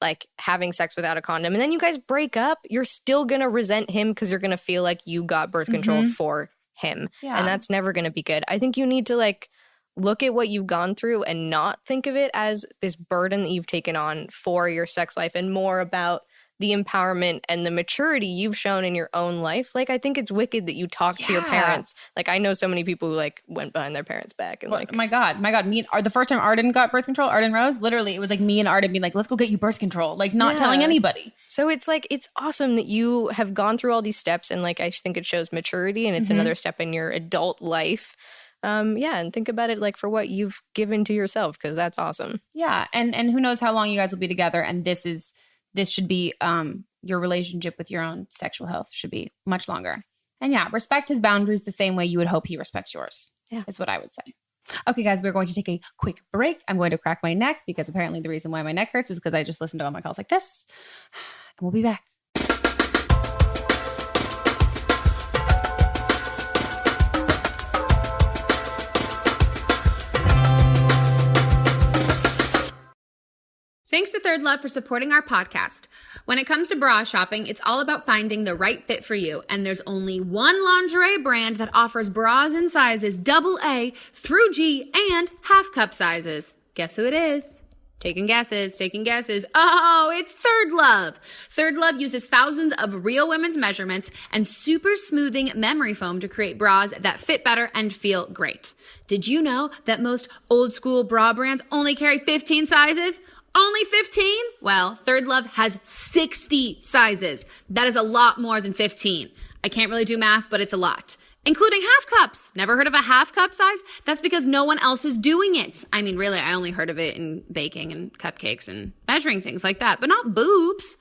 like having sex without a condom and then you guys break up, you're still going to resent him because you're going to feel like you got birth control for him. Yeah. And that's never going to be good. I think you need to like look at what you've gone through and not think of it as this burden that you've taken on for your sex life and more about the empowerment and the maturity you've shown in your own life. Like, I think it's wicked that you talk to your parents. Like, I know so many people who like went behind their parents' back and like, my God. Me and the first time Arden got birth control, Arden Rose, literally it was like me and Arden being like, let's go get you birth control. Like not telling anybody. So it's like, it's awesome that you have gone through all these steps. And like, I think it shows maturity and it's another step in your adult life. And think about it like for what you've given to yourself, because that's awesome. Yeah. And who knows how long you guys will be together. And this should be your relationship with your own sexual health should be much longer. And respect his boundaries the same way you would hope he respects yours. Yeah, is what I would say. Okay, guys, we're going to take a quick break. I'm going to crack my neck because apparently the reason why my neck hurts is because I just listened to all my calls like this. And we'll be back. Thanks to Third Love for supporting our podcast. When it comes to bra shopping, it's all about finding the right fit for you. And there's only one lingerie brand that offers bras in sizes AA through G and half cup sizes. Guess who it is? Taking guesses. Oh, it's Third Love. Third Love uses thousands of real women's measurements and super smoothing memory foam to create bras that fit better and feel great. Did you know that most old school bra brands only carry 15 sizes? Only 15? Well, Third Love has 60 sizes. That is a lot more than 15. I can't really do math, but it's a lot. Including half cups. Never heard of a half cup size? That's because no one else is doing it. I mean, really, I only heard of it in baking and cupcakes and measuring things like that, but not boobs.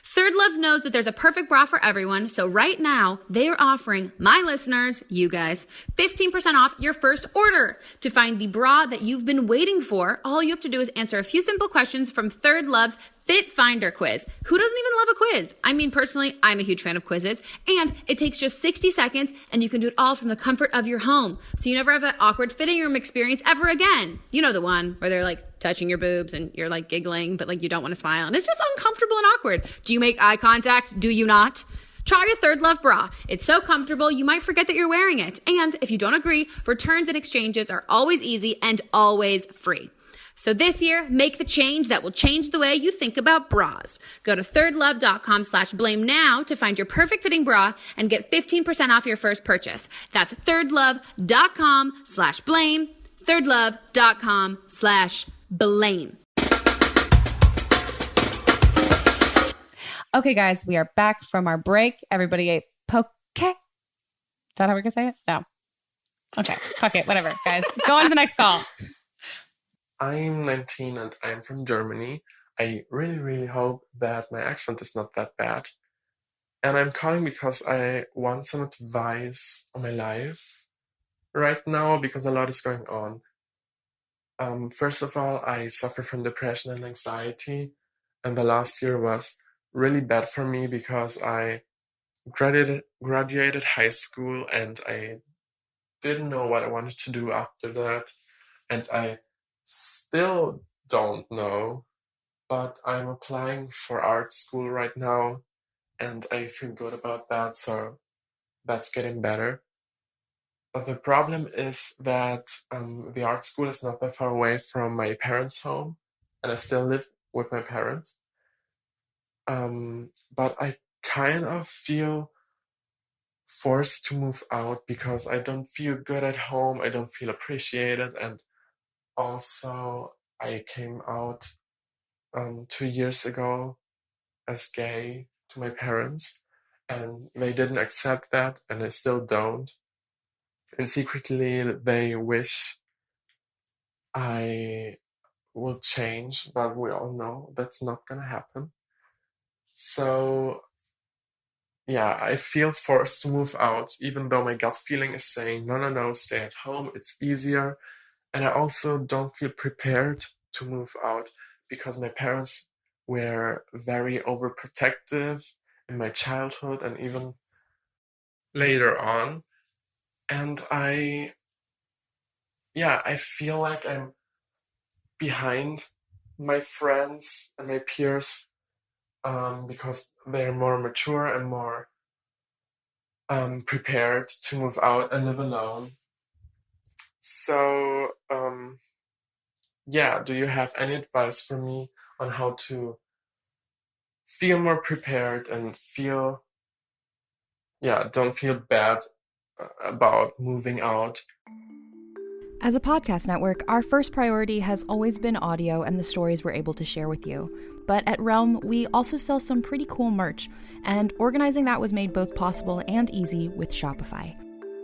Third Love knows that there's a perfect bra for everyone, so right now, they are offering my listeners, you guys, 15% off your first order. To find the bra that you've been waiting for, all you have to do is answer a few simple questions from Third Love's Fit Finder quiz. Who doesn't even love a quiz? I mean, personally, I'm a huge fan of quizzes, and it takes just 60 seconds, and you can do it all from the comfort of your home, so you never have that awkward fitting room experience ever again. You know the one where they're like touching your boobs and you're like giggling, but like you don't want to smile, and it's just uncomfortable and awkward. Do you make eye contact? Do you not? Try your Third Love bra. It's so comfortable, you might forget that you're wearing it. And if you don't agree, returns and exchanges are always easy and always free. So this year, make the change that will change the way you think about bras. Go to thirdlove.com/blame now to find your perfect fitting bra and get 15% off your first purchase. That's thirdlove.com/blame, thirdlove.com/blame. Okay, guys, we are back from our break. Everybody ate poke. Is that how we're going to say it? No. Okay, fuck it, whatever, guys. Go on to the next call. I'm 19 and I'm from Germany. I really, really hope that my accent is not that bad. And I'm calling because I want some advice on my life right now because a lot is going on. First of all, I suffer from depression and anxiety. And the last year was really bad for me because I graduated high school and I didn't know what I wanted to do after that. And I still don't know, but I'm applying for art school right now and I feel good about that, so that's getting better. But the problem is that the art school is not that far away from my parents' home and I still live with my parents. But I kind of feel forced to move out because I don't feel good at home, I don't feel appreciated, and also I came out 2 years ago as gay to my parents and they didn't accept that and they still don't. And secretly they wish I will change, but we all know that's not gonna happen. So yeah, I feel forced to move out, even though my gut feeling is saying, no, stay at home, it's easier. And I also don't feel prepared to move out because my parents were very overprotective in my childhood and even later on. And I feel like I'm behind my friends and my peers because they're more mature and more prepared to move out and live alone. So, do you have any advice for me on how to feel more prepared and don't feel bad about moving out? As a podcast network, our first priority has always been audio and the stories we're able to share with you. But at Realm, we also sell some pretty cool merch, and organizing that was made both possible and easy with Shopify.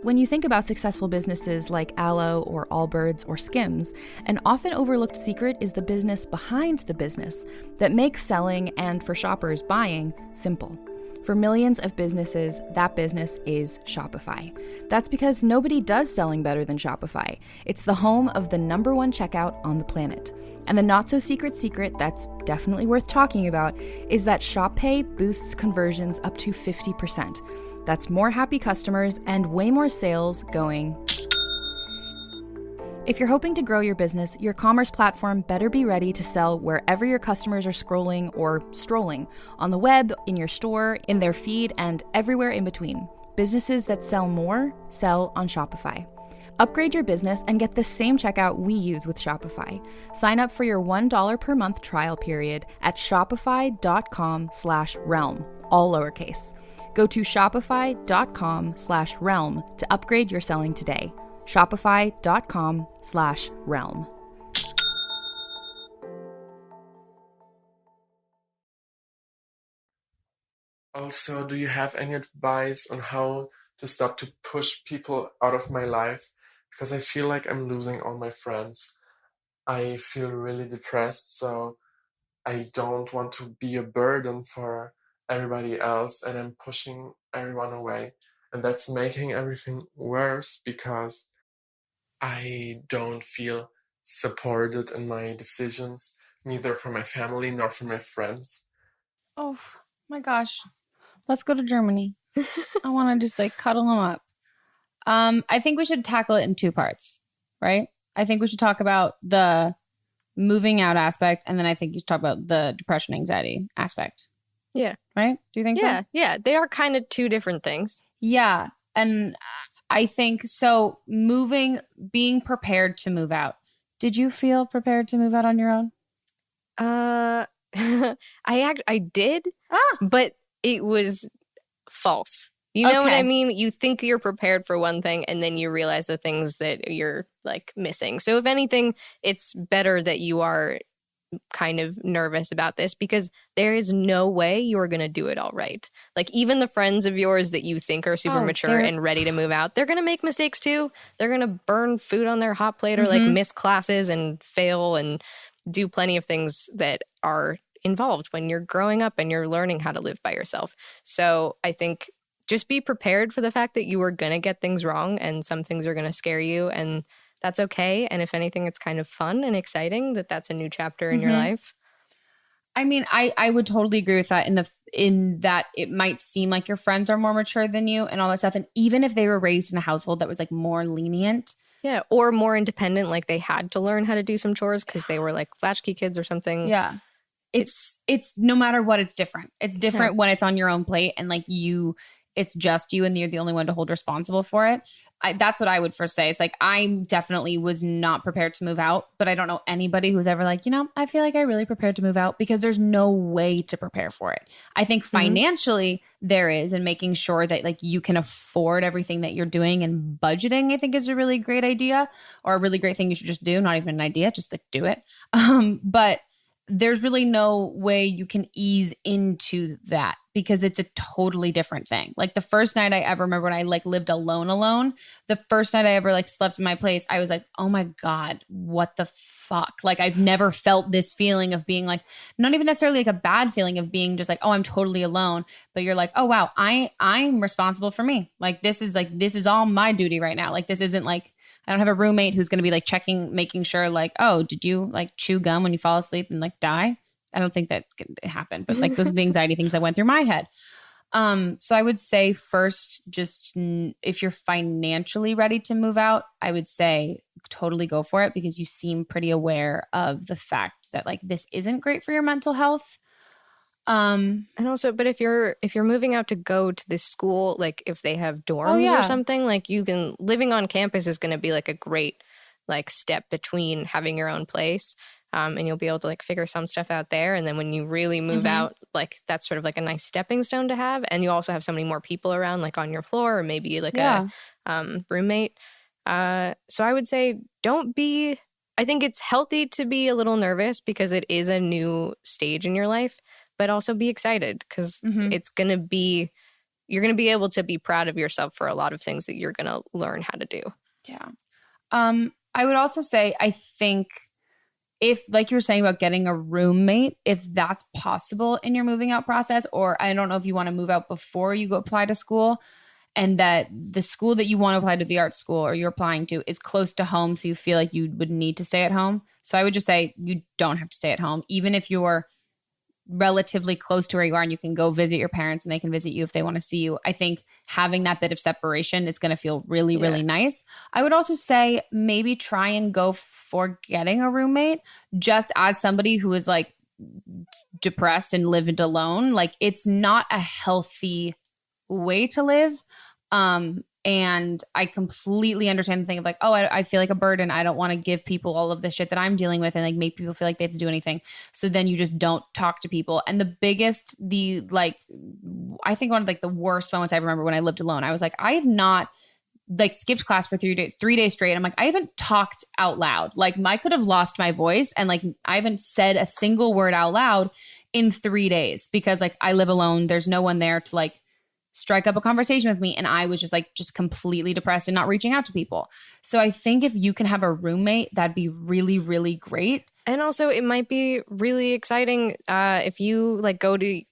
When you think about successful businesses like Aloe or Allbirds or Skims, an often overlooked secret is the business behind the business that makes selling and, for shoppers, buying simple. For millions of businesses, that business is Shopify. That's because nobody does selling better than Shopify. It's the home of the #1 checkout on the planet. And the not-so-secret secret that's definitely worth talking about is that Shop Pay boosts conversions up to 50%. That's more happy customers and way more sales going. If you're hoping to grow your business, your commerce platform better be ready to sell wherever your customers are scrolling or strolling, on the web, in your store, in their feed, and everywhere in between. Businesses that sell more sell on Shopify. Upgrade your business and get the same checkout we use with Shopify. Sign up for your $1 per month trial period at shopify.com/realm, all lowercase. Go to shopify.com/realm to upgrade your selling today. Shopify.com/realm. Also, do you have any advice on how to stop to push people out of my life? Because I feel like I'm losing all my friends. I feel really depressed, so I don't want to be a burden for everybody else, and I'm pushing everyone away. And that's making everything worse because I don't feel supported in my decisions, neither from my family nor from my friends. Oh my gosh. Let's go to Germany. I want to just like cuddle them up. I think we should tackle it in two parts, right? I think we should talk about the moving out aspect, and then I think you should talk about the depression, anxiety aspect. Yeah. Right? Do you think so? Yeah. They are kind of two different things. Yeah. And I think so. Being prepared to move out. Did you feel prepared to move out on your own? I did, but it was false. You know what I mean? You think you're prepared for one thing and then you realize the things that you're like missing. So if anything, it's better that you are kind of nervous about this because there is no way you're going to do it all right. Like even the friends of yours that you think are super mature and ready to move out, they're going to make mistakes too. They're going to burn food on their hot plate or like miss classes and fail and do plenty of things that are involved when you're growing up and you're learning how to live by yourself. So I think just be prepared for the fact that you are going to get things wrong and some things are going to scare you, and that's okay. And if anything, it's kind of fun and exciting that that's a new chapter in your life. I mean, I would totally agree with that in that it might seem like your friends are more mature than you and all that stuff. And even if they were raised in a household that was like more lenient. Yeah, or more independent, like they had to learn how to do some chores because they were like latchkey kids or something. Yeah. It's no matter what, it's different. It's different when it's on your own plate and like it's just you and you're the only one to hold responsible for it. That's what I would first say. It's like I definitely was not prepared to move out, but I don't know anybody who's ever like, I feel like I really prepared to move out because there's no way to prepare for it. I think financially there is, and making sure that like you can afford everything that you're doing, and budgeting I think is a really great idea, or a really great thing you should just do. Not even an idea, just like do it. But there's really no way you can ease into that because it's a totally different thing. Like the first night I ever remember when I like lived alone, the first night I ever like slept in my place, I was like, oh my God, what the fuck? Like I've never felt this feeling of being like, not even necessarily like a bad feeling of being just like, oh, I'm totally alone. But you're like, oh wow, I'm responsible for me. Like this is all my duty right now. Like this isn't like, I don't have a roommate who's going to be like making sure like, oh, did you like chew gum when you fall asleep and like die? I don't think that could happen, but like those are the anxiety things that went through my head. So I would say first, just if you're financially ready to move out, I would say totally go for it because you seem pretty aware of the fact that like this isn't great for your mental health. And also, but if you're moving out to go to this school, like if they have dorms or something, like living on campus is going to be like a great like step between having your own place. And you'll be able to like figure some stuff out there. And then when you really move out, like that's sort of like a nice stepping stone to have. And you also have so many more people around like on your floor or maybe like a roommate. So I would say I think it's healthy to be a little nervous because it is a new stage in your life, but also be excited because you're going to be able to be proud of yourself for a lot of things that you're going to learn how to do. Yeah. I would also say, I think if, like you were saying about getting a roommate, if that's possible in your moving out process, or I don't know if you want to move out before you go apply to school, and that the school that you want to apply to, the art school or you're applying to, is close to home, so you feel like you would need to stay at home. So I would just say you don't have to stay at home, even if you're relatively close to where you are and you can go visit your parents and they can visit you if they want to see you. I think having that bit of separation is going to feel really, really nice. I would also say maybe try and go for getting a roommate, just as somebody who is like depressed and lived alone. Like it's not a healthy way to live. And I completely understand the thing of like, oh, I feel like a burden. I don't want to give people all of this shit that I'm dealing with and like make people feel like they have to do anything. So then you just don't talk to people. And I think one of like the worst moments I remember when I lived alone, I was like, I have not like skipped class for 3 days straight. I'm like, I haven't talked out loud. Like I could have lost my voice and like I haven't said a single word out loud in 3 days because like I live alone. There's no one there to like strike up a conversation with me. And I was just completely depressed and not reaching out to people. So I think if you can have a roommate, that'd be really, really great. And also it might be really exciting if you like go to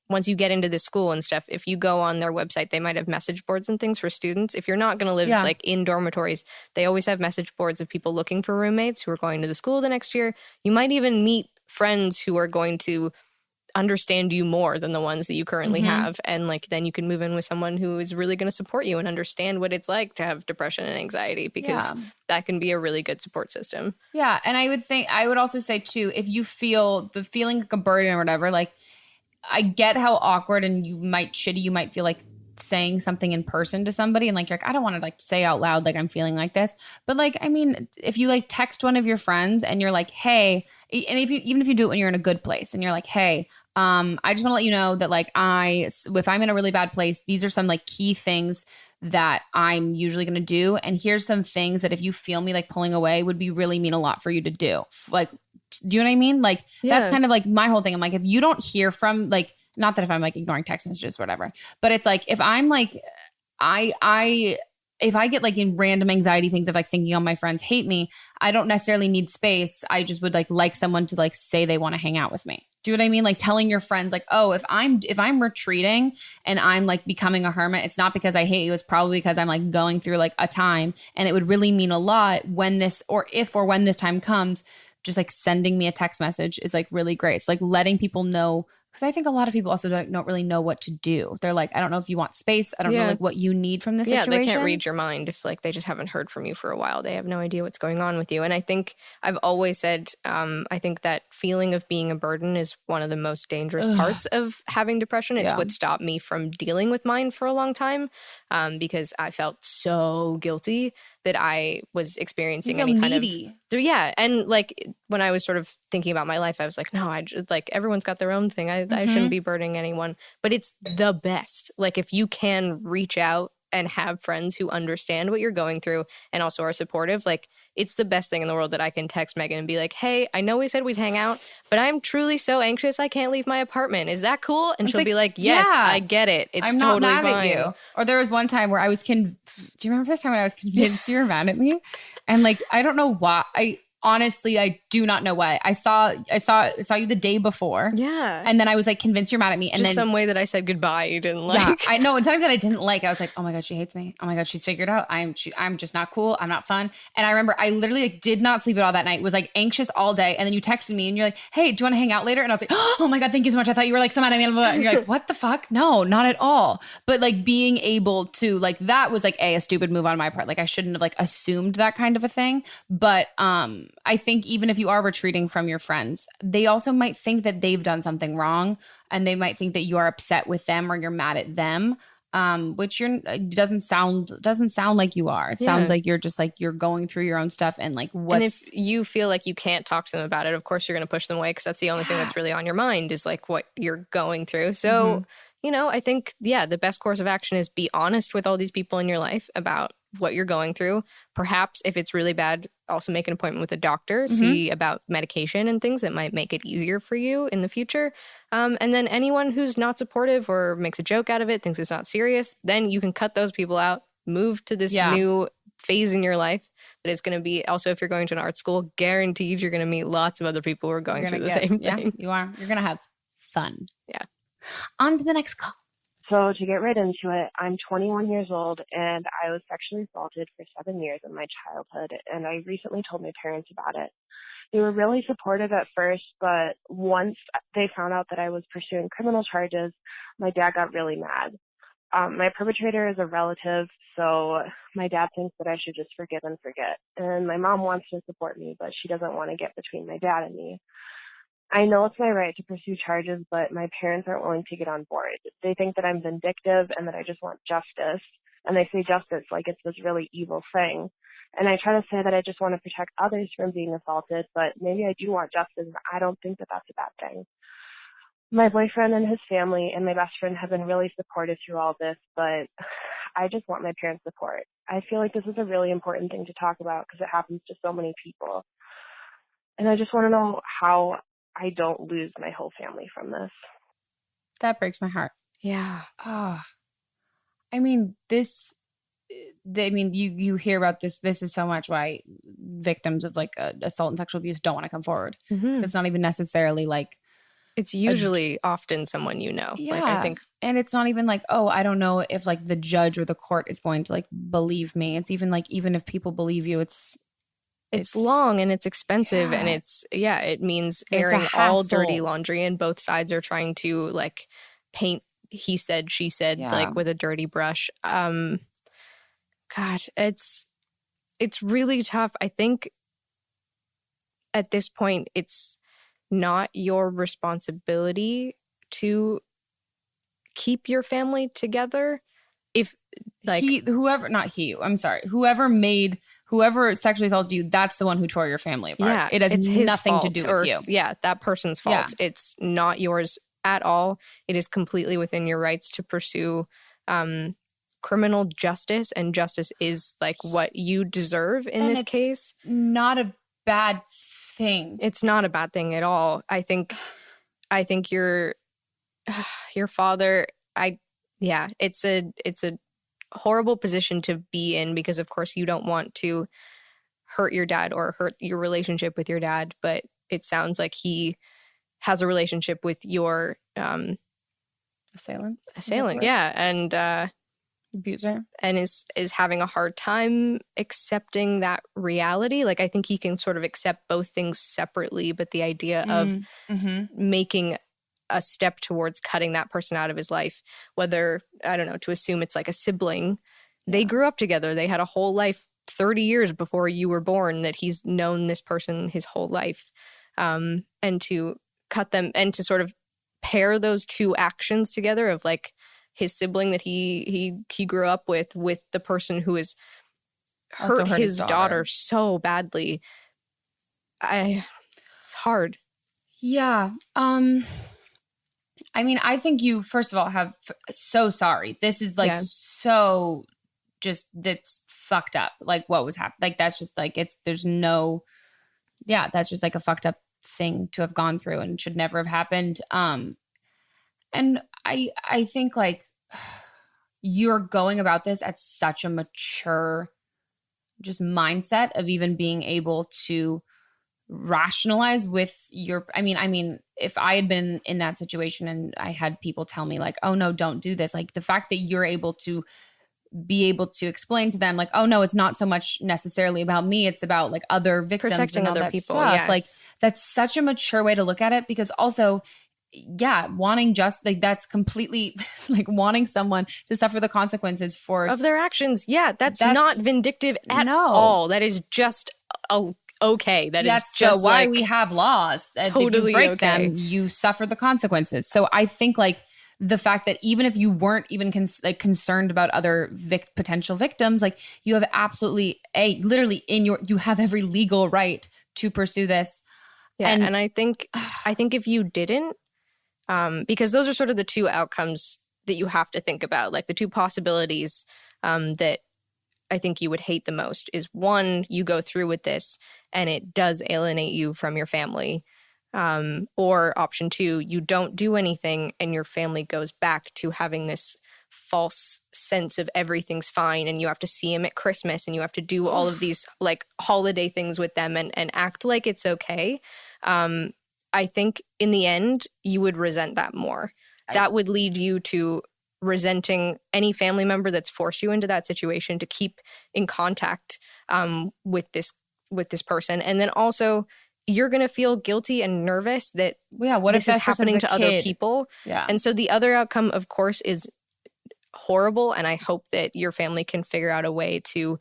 once you get into this school and stuff, if you go on their website, they might have message boards and things for students. If you're not going to live like in dormitories, they always have message boards of people looking for roommates who are going to the school the next year. You might even meet friends who are going to understand you more than the ones that you currently have. And like, then you can move in with someone who is really going to support you and understand what it's like to have depression and anxiety, because that can be a really good support system. Yeah. And I would also say too, if you feel the feeling like a burden or whatever, like I get how awkward and you might feel like saying something in person to somebody and like you're like, I don't want to like say out loud like I'm feeling like this. But like, I mean, if you like text one of your friends and you're like, hey, and even if you do it when you're in a good place and you're like, hey, I just want to let you know that like if I'm in a really bad place, these are some like key things that I'm usually going to do. And here's some things that if you feel me like pulling away would be really mean a lot for you to do. Like, do you know what I mean? Like that's kind of like my whole thing. I'm like, if you don't hear from like, not that if I'm like ignoring text messages, whatever, but it's like, if I'm like, if I get like in random anxiety things of like thinking all my friends hate me, I don't necessarily need space. I just would like someone to like say they want to hang out with me. Do you know what I mean? Like telling your friends like, oh, if I'm retreating and I'm like becoming a hermit, it's not because I hate you. It's probably because I'm like going through like a time, and it would really mean a lot when this time comes. Just like sending me a text message is like really great. So like letting people know, because I think a lot of people also don't really know what to do. They're like, I don't know if you want space. I don't know like what you need from this situation. Yeah, they can't read your mind if like they just haven't heard from you for a while. They have no idea what's going on with you. And I think I've always said, I think that feeling of being a burden is one of the most dangerous parts of having depression. It's what stopped me from dealing with mine for a long time, because I felt so guilty that I was experiencing any kind of and like when I was sort of thinking about my life, I was like, no, I just like everyone's got their own thing. I shouldn't be burdening anyone. But it's the best. Like if you can reach out and have friends who understand what you're going through and also are supportive, like it's the best thing in the world that I can text Megan and be like, hey, I know we said we'd hang out, but I'm truly so anxious I can't leave my apartment. Is that cool? And she'll be like, yes, I get it. It's I'm totally not mad fine. at you. Or there was one time where I was do you remember this time when I was convinced you were mad at me? And like, I don't know why. Honestly, I do not know why. I saw you the day before. Yeah. And then I was like convinced you're mad at me. And just then some way that I said goodbye you didn't like. Yeah, I know. In times that I didn't like, I was like, oh my God, she hates me. Oh my God, she's figured out. I'm just not cool. I'm not fun. And I remember I literally like did not sleep at all that night, was like anxious all day. And then you texted me and you're like, hey, do you want to hang out later? And I was like, oh my God, thank you so much. I thought you were like so mad at me. And you're like, what the fuck? No, not at all. But like being able to like, that was like a stupid move on my part. Like I shouldn't have like assumed that kind of a thing. But I think even if you are retreating from your friends, they also might think that they've done something wrong, and they might think that you are upset with them or you're mad at them, which doesn't sound like you are. It sounds like you're just like you're going through your own stuff and like what's. And if you feel like you can't talk to them about it, of course you're going to push them away because that's the only thing that's really on your mind is like what you're going through. So, you know, I think, the best course of action is be honest with all these people in your life about what you're going through. Perhaps if it's really bad, also make an appointment with a doctor, see about medication and things that might make it easier for you in the future. And then anyone who's not supportive or makes a joke out of it, thinks it's not serious, then you can cut those people out, move to this new phase in your life that is going to be, also if you're going to an art school, guaranteed you're going to meet lots of other people who are going through the same thing. Yeah, you are. You're going to have fun. Yeah. On to the next call. So to get right into it, I'm 21 years old and I was sexually assaulted for 7 years in my childhood, and I recently told my parents about it. They were really supportive at first, but once they found out that I was pursuing criminal charges, my dad got really mad. My perpetrator is a relative, so my dad thinks that I should just forgive and forget. And my mom wants to support me, but she doesn't want to get between my dad and me. I know it's my right to pursue charges, but my parents aren't willing to get on board. They think that I'm vindictive and that I just want justice. and they say justice like it's this really evil thing. And I try to say that I just want to protect others from being assaulted, but maybe I do want justice, and I don't think that that's a bad thing. My boyfriend and his family and my best friend have been really supportive through all this, but I just want my parents' support. I feel like this is a really important thing to talk about because it happens to so many people. And I just want to know how I don't lose my whole family from this. That breaks my heart. Yeah. I mean, you hear about this. This is so much why victims of like assault and sexual abuse don't want to come forward. Mm-hmm. It's not even necessarily like, it's usually often someone you know. Yeah. Like, I think. And it's not even like, oh, I don't know if like the judge or the court is going to like believe me. It's even like, even if people believe you, it's long and it's expensive, and it means airing all dirty laundry, and both sides are trying to like paint he said, she said, like with a dirty brush. God, it's really tough. I think at this point, it's not your responsibility to keep your family together. If like whoever sexually assaulted you, that's the one who tore your family apart. Yeah, it has nothing to do with you. Yeah, that person's fault. Yeah. It's not yours at all. It is completely within your rights to pursue criminal justice, and justice is like what you deserve in this case. Not a bad thing. It's not a bad thing at all. I think your father, it's a horrible position to be in, because of course you don't want to hurt your dad or hurt your relationship with your dad, but it sounds like he has a relationship with your assailant, yeah, and abuser, and is having a hard time accepting that reality. Like, I think he can sort of accept both things separately, but the idea of making a step towards cutting that person out of his life, whether, I don't know, to assume it's like a sibling, they grew up together, they had a whole life 30 years before you were born, that he's known this person his whole life, and to cut them and to sort of pair those two actions together of like his sibling that he grew up with the person who has hurt his daughter so badly. It's hard. Yeah. I mean, I think you, first of all, so sorry. This is like so just, that's fucked up. Like what was happening. Like, that's just like, that's just like a fucked up thing to have gone through and should never have happened. And I think like you're going about this at such a mature just mindset of even being able to rationalize with your, I mean, if I had been in that situation and I had people tell me like, oh no, don't do this. Like the fact that you're able to be able to explain to them like, oh no, it's not so much necessarily about me. It's about like other victims, protecting and all other that people. Stuff. Yeah. Like that's such a mature way to look at it, because also, wanting just like that's completely like wanting someone to suffer the consequences of their actions. Yeah. That's not vindictive at all. That is just okay. That's just why like, we have laws. Totally, if you break okay. them, you suffer the consequences. So I think like the fact that even if you weren't even concerned about other potential victims, like you have absolutely literally you have every legal right to pursue this. Yeah, and I think if you didn't, because those are sort of the two outcomes that you have to think about, like the two possibilities that I think you would hate the most is, one, you go through with this and it does alienate you from your family, or option two, you don't do anything and your family goes back to having this false sense of everything's fine, and you have to see them at Christmas and you have to do all of these like holiday things with them and act like it's okay. I think in the end, you would resent that more. That would lead you to resenting any family member that's forced you into that situation to keep in contact with this person. And then also, you're going to feel guilty and nervous that what this if is happening to other people. Yeah. And so the other outcome, of course, is horrible. And I hope that your family can figure out a way to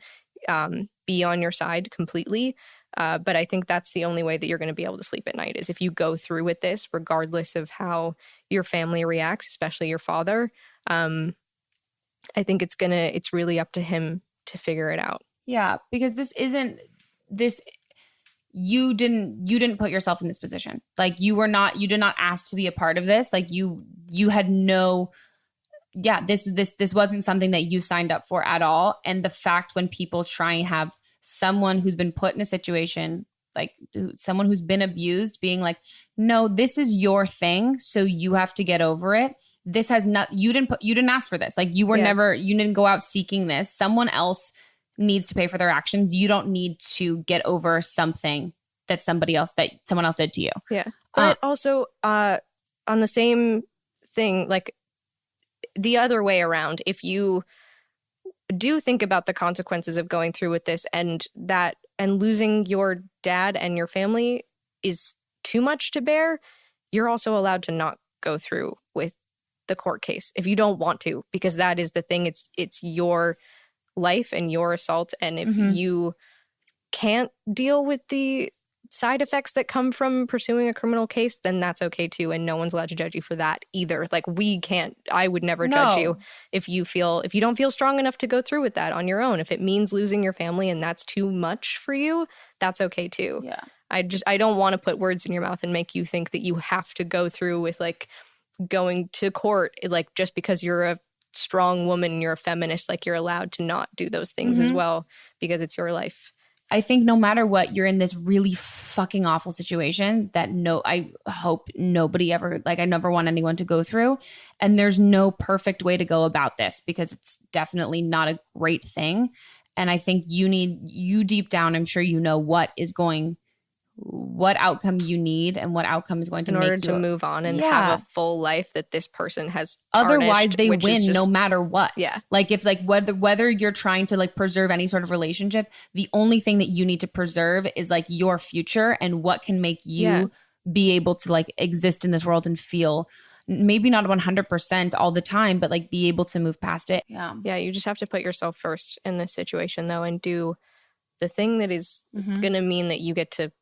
be on your side completely. But I think that's the only way that you're going to be able to sleep at night, is if you go through with this, regardless of how your family reacts, especially your father. I think it's really up to him to figure it out. Yeah, because you didn't put yourself in this position. Like you did not ask to be a part of this. Like you had no, this wasn't something that you signed up for at all. And the fact when people try and have someone who's been put in a situation, like someone who's been abused being like, no, this is your thing, so you have to get over it. This has not, you didn't ask for this. Like you didn't go out seeking this. Someone else needs to pay for their actions. You don't need to get over something that someone else did to you. Yeah. But also on the same thing, like the other way around, if you do think about the consequences of going through with this and losing your dad and your family is too much to bear, you're also allowed to not go through with the court case if you don't want to, because that is the thing. It's your life and your assault. And if you can't deal with the side effects that come from pursuing a criminal case, then that's okay too. And no one's allowed to judge you for that either. Like I would never judge you if you don't feel strong enough to go through with that on your own. If it means losing your family and that's too much for you, that's okay too. Yeah. I don't want to put words in your mouth and make you think that you have to go through with like going to court, like just because you're a strong woman and you're a feminist, like you're allowed to not do those things as well because it's your life. I think no matter what, you're in this really fucking awful situation that I hope nobody ever, like I never want anyone to go through. And there's no perfect way to go about this because it's definitely not a great thing. And I think you deep down, I'm sure you know what outcome you need and what outcome is going to in make order to move on and have a full life that this person has otherwise tarnished, they which win is just, no matter what. Yeah. Like if like whether you're trying to like preserve any sort of relationship, the only thing that you need to preserve is like your future and what can make you be able to like exist in this world and feel maybe not 100% all the time, but like be able to move past it. Yeah. Yeah. You just have to put yourself first in this situation though, and do the thing that is going to mean that you get to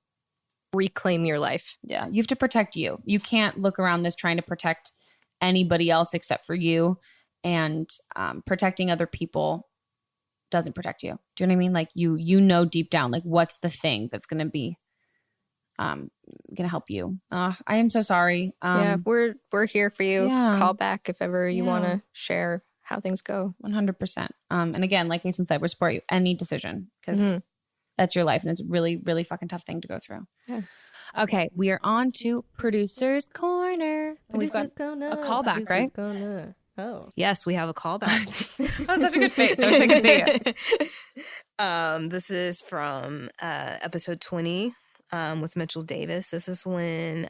reclaim your life. Yeah. You have to protect you. You can't look around this trying to protect anybody else except for you. And protecting other people doesn't protect you. Do you know what I mean? Like you know deep down, like what's the thing that's going to be going to help you. I am so sorry. Yeah, we're here for you. Yeah. Call back if ever you want to share how things go. 100%. And again, like Aislinn said, we support you any decision because that's your life. And it's a really, really fucking tough thing to go through. Yeah. Okay. We are on to Producer's Corner. And we've got a callback, right? Oh. Yes, we have a callback. That was such a good face. I wish I could see it. This is from episode 20 with Mitchell Davis. This is when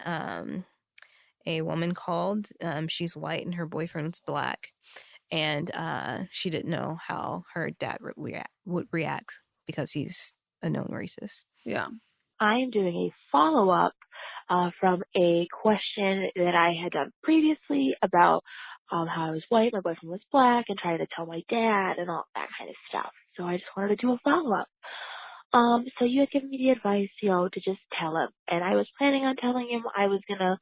a woman called. She's white and her boyfriend's black. And she didn't know how her dad would react because he's a known racist. Yeah. I am doing a follow-up from a question that I had done previously about how I was white, my boyfriend was black, and trying to tell my dad and all that kind of stuff. So I just wanted to do a follow-up. So you had given me the advice, to just tell him. And I was planning on telling him I was going to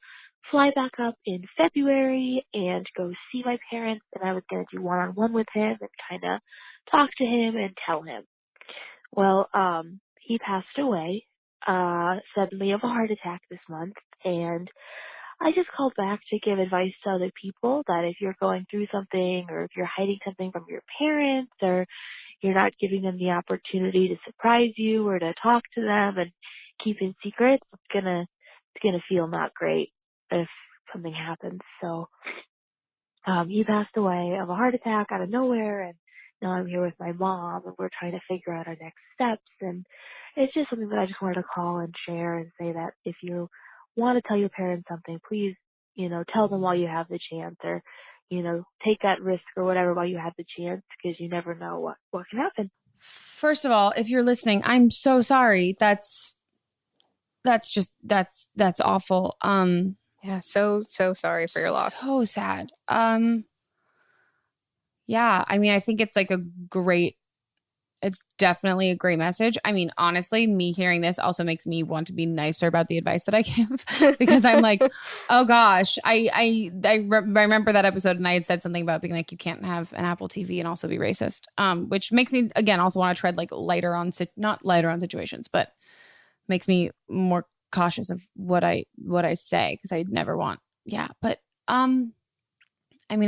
fly back up in February and go see my parents, and I was going to do one-on-one with him and kind of talk to him and tell him. Well, he passed away suddenly of a heart attack this month, and I just called back to give advice to other people that if you're going through something or if you're hiding something from your parents or you're not giving them the opportunity to surprise you or to talk to them and keep in secrets, it's gonna feel not great if something happens. So he passed away of a heart attack out of nowhere, and now I'm here with my mom and we're trying to figure out our next steps. And it's just something that I just wanted to call and share and say that if you want to tell your parents something, please, tell them while you have the chance, or, take that risk or whatever while you have the chance, because you never know what can happen. First of all, if you're listening, I'm so sorry. That's awful. Yeah, so sorry for your loss. So sad. Yeah, I mean, I think it's like a great It's definitely a great message. I mean, honestly, me hearing this also makes me want to be nicer about the advice that I give because I'm like, oh gosh, I remember that episode and I had said something about being like, you can't have an Apple TV and also be racist. Which makes me again also want to tread like not lighter on situations, but makes me more cautious of what I say because I never want. Yeah, but I mean,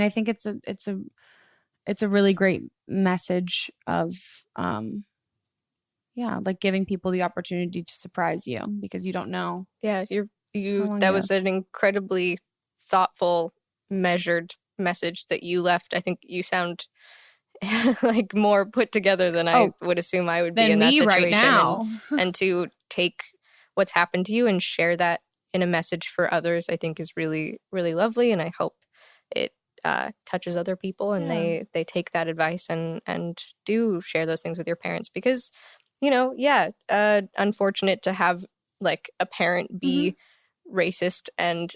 I think it's a really great message of like giving people the opportunity to surprise you because you don't know. Yeah, that was an incredibly thoughtful, measured message that you left. I think you sound like more put together than I would assume I would be in that situation. Right now. And to take what's happened to you and share that in a message for others, I think is really, really lovely. And I hope it touches other people and they take that advice and do share those things with your parents because, unfortunate to have like a parent be racist and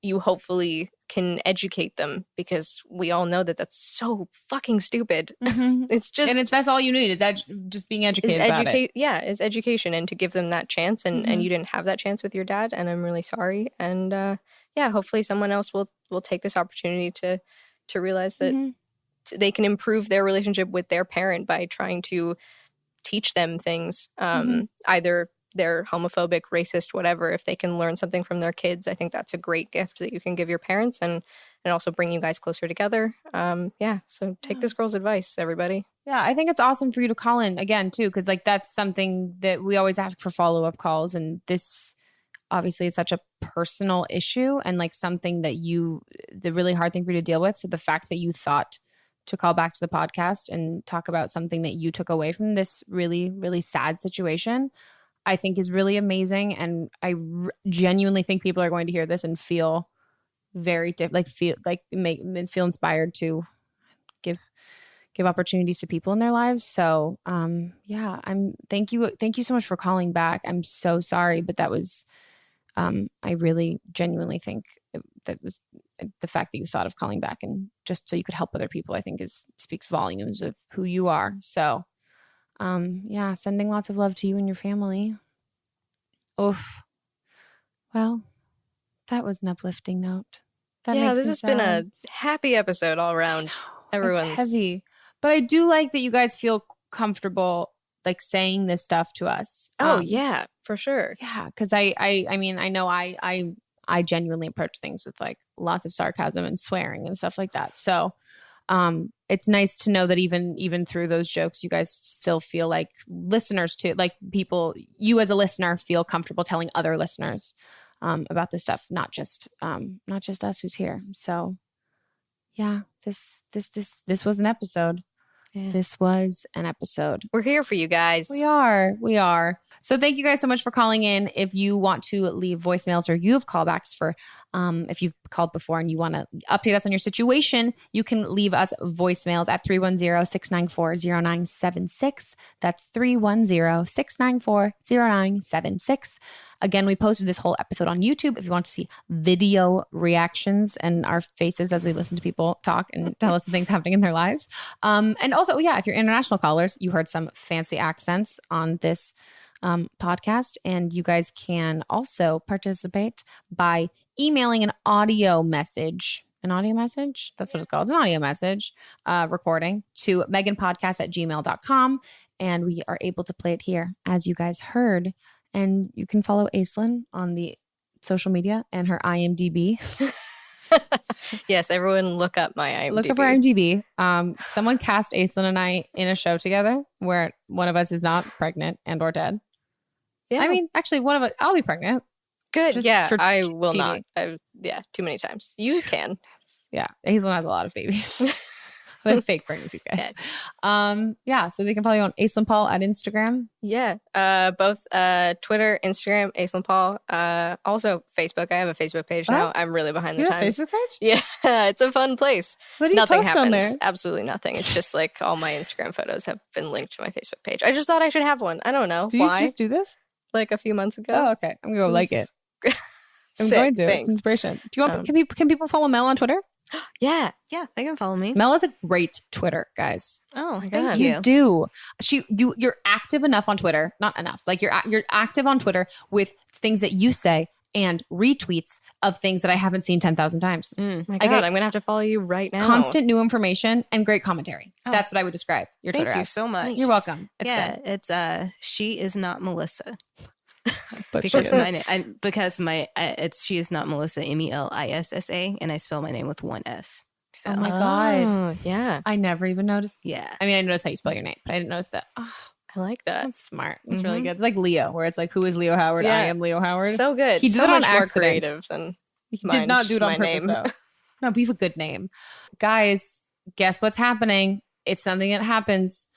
you hopefully can educate them because we all know that that's so fucking stupid. It's just... And that's all you need is just being educated about it. Yeah, is education and to give them that chance and you didn't have that chance with your dad and I'm really sorry. And hopefully someone else will take this opportunity to realize that they can improve their relationship with their parent by trying to teach them things, either they're homophobic, racist, whatever. If they can learn something from their kids, I think that's a great gift that you can give your parents and also bring you guys closer together. So take this girl's advice, everybody. Yeah, I think it's awesome for you to call in again, too, because like that's something that we always ask for follow-up calls. And this obviously is such a personal issue and like something that the really hard thing for you to deal with. So the fact that you thought to call back to the podcast and talk about something that you took away from this really, really sad situation, I think is really amazing. And I genuinely think people are going to hear this and feel very feel inspired to give opportunities to people in their lives. So thank you so much for calling back. I'm so sorry, but that was I really genuinely think that was the fact that you thought of calling back and just so you could help other people, I think speaks volumes of who you are. So sending lots of love to you and your family. Oof. Well, that was an uplifting note. This has been a happy episode all around. Everyone's heavy. But I do like that you guys feel comfortable like saying this stuff to us. Oh yeah, for sure. Yeah, because I mean, I know I genuinely approach things with like lots of sarcasm and swearing and stuff like that. So it's nice to know that even through those jokes, you guys still feel like listeners too, like people, you as a listener feel comfortable telling other listeners about this stuff, not just us who's here. So yeah, this was an episode. Yeah. This was an episode. We're here for you guys. We are. So thank you guys so much for calling in. If you want to leave voicemails or you have callbacks for if you've called before and you want to update us on your situation, you can leave us voicemails at 310-694-0976. That's 310-694-0976. Again, we posted this whole episode on YouTube if you want to see video reactions and our faces as we listen to people talk and tell us the things happening in their lives. And also, if you're international callers, you heard some fancy accents on this podcast, and you guys can also participate by emailing an audio message. An audio message? That's what it's called. It's an audio message recording to meganpodcast@gmail.com, and we are able to play it here, as you guys heard. And you can follow Aislinn on the social media and her IMDb. Yes, everyone look up my IMDb. Look up her IMDb. Someone cast Aislinn and I in a show together where one of us is not pregnant and or dead. Yeah. I mean, actually, one of us, I'll be pregnant. Good. I will TV. Not. Too many times. You can. Yeah. Aislinn has a lot of babies. With fake pregnancies, guys. So they can follow you on Aislinn Paul at Instagram. Yeah. Both Twitter, Instagram, Aislinn Paul. Also Facebook. I have a Facebook page now. I'm really behind the times. You have a Facebook page? Yeah. It's a fun place. What do you nothing post happens. On there? Absolutely nothing. It's just like all my Instagram photos have been linked to my Facebook page. I just thought I should have one. I don't know. Why? You just do this? Like a few months ago. Oh, okay. I'm going to like it. I'm going to. It's inspiration. Do you want? Can people follow Mel on Twitter? Yeah. Yeah, they can follow me. Mel is a great Twitter, guys. Oh, my thank God. you. You do. You're active enough on Twitter. Not enough. Like you're active on Twitter with things that you say and retweets of things that I haven't seen 10,000 times. My God, I'm going to have to follow you right now. Constant new information and great commentary. Oh. That's what I would describe your Thank Twitter you as. so much. You're welcome. It's yeah, good. it's she is not Melissa. But because it's she is not Melissa, Melissa, and I spell my name with one S. So. Oh my God. Yeah. I never even noticed. Yeah. I mean, I noticed how you spell your name, but I didn't notice that. Oh, I like that. that's smart. That's really good. It's like Leo, where it's like, who is Leo Howard? Yeah. I am Leo Howard. So good. He did so it on much more accident. creative than He mine, did not do it on my purpose, name. though. No, but you have a good name. Guys, guess what's happening? It's something that happens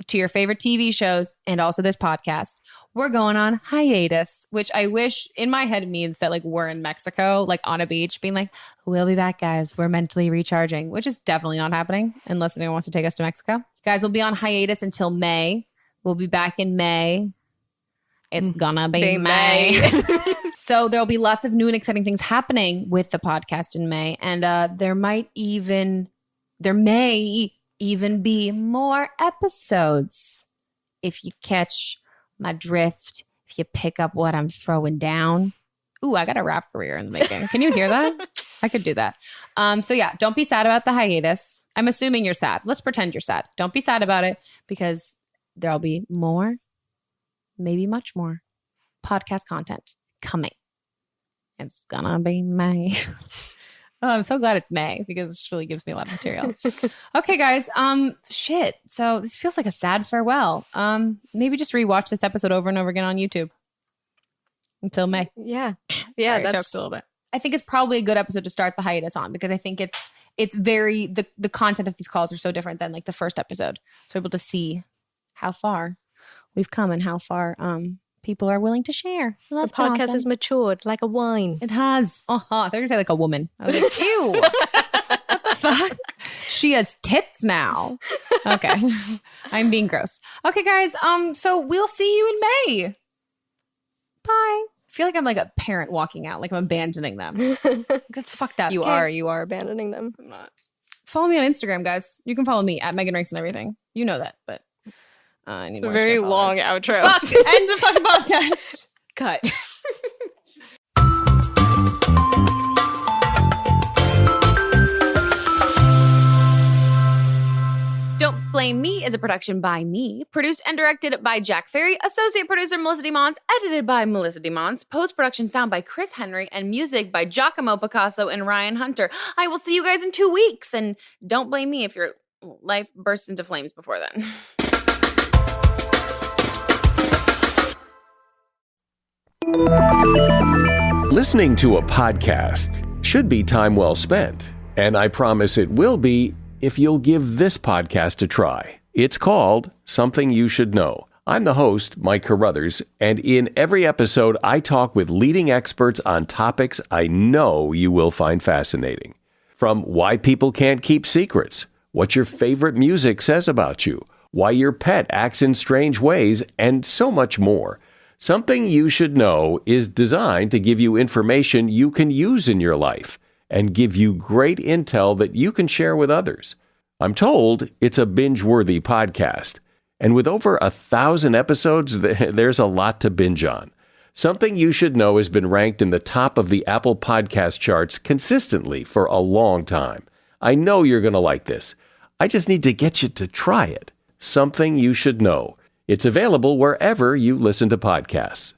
to your favorite TV shows and also this podcast. We're going on hiatus, which I wish in my head means that like we're in Mexico, like on a beach, being like, we'll be back, guys. We're mentally recharging, which is definitely not happening unless anyone wants to take us to Mexico. Guys, we'll be on hiatus until May. We'll be back in May. It's gonna be May. So there'll be lots of new and exciting things happening with the podcast in May. And there may even be more episodes. If you catch my drift, if you pick up what I'm throwing down. Ooh, I got a rap career in the making. Can you hear that? I could do that. So yeah, don't be sad about the hiatus. I'm assuming you're sad. Let's pretend you're sad. Don't be sad about it because there'll be more, maybe much more podcast content coming. It's gonna be May. Oh, I'm so glad it's May because it just really gives me a lot of material. Okay, guys. Shit. So this feels like a sad farewell. Maybe just rewatch this episode over and over again on YouTube until May. Yeah. Yeah, Sorry, I choked a little bit. I think it's probably a good episode to start the hiatus on because I think it's very the content of these calls are so different than like the first episode. So we're able to see how far we've come and how far people are willing to share. So that's the podcast awesome. has matured like a wine. It has. I thought you were going to say like a woman. I was like, ew. What the fuck? She has tits now. Okay. I'm being gross. Okay, guys. So we'll see you in May. Bye. I feel like I'm like a parent walking out, like I'm abandoning them. That's fucked up. You Okay. are abandoning them. I'm not. Follow me on Instagram, guys. You can follow me at Megan Ranks and everything. You know that, but I need It's a more very Instagram long followers. outro. Fuck. End the fucking podcast. Cut. Don't Blame Me is a production by me, produced and directed by Jack Ferry, associate producer Melissa DeMons, edited by Melissa DeMons, post-production sound by Chris Henry, and music by Giacomo Picasso and Ryan Hunter. I will see you guys in 2 weeks, and don't blame me if your life bursts into flames before then. Listening to a podcast should be time well spent, and I promise it will be if you'll give this podcast a try. It's called Something You Should Know. I'm the host, Mike Carruthers, and in every episode, I talk with leading experts on topics I know you will find fascinating. From why people can't keep secrets, what your favorite music says about you, why your pet acts in strange ways, and so much more. Something You Should Know is designed to give you information you can use in your life and give you great intel that you can share with others. I'm told it's a binge-worthy podcast. And with over 1,000 episodes, there's a lot to binge on. Something You Should Know has been ranked in the top of the Apple Podcast charts consistently for a long time. I know you're going to like this. I just need to get you to try it. Something You Should Know. It's available wherever you listen to podcasts.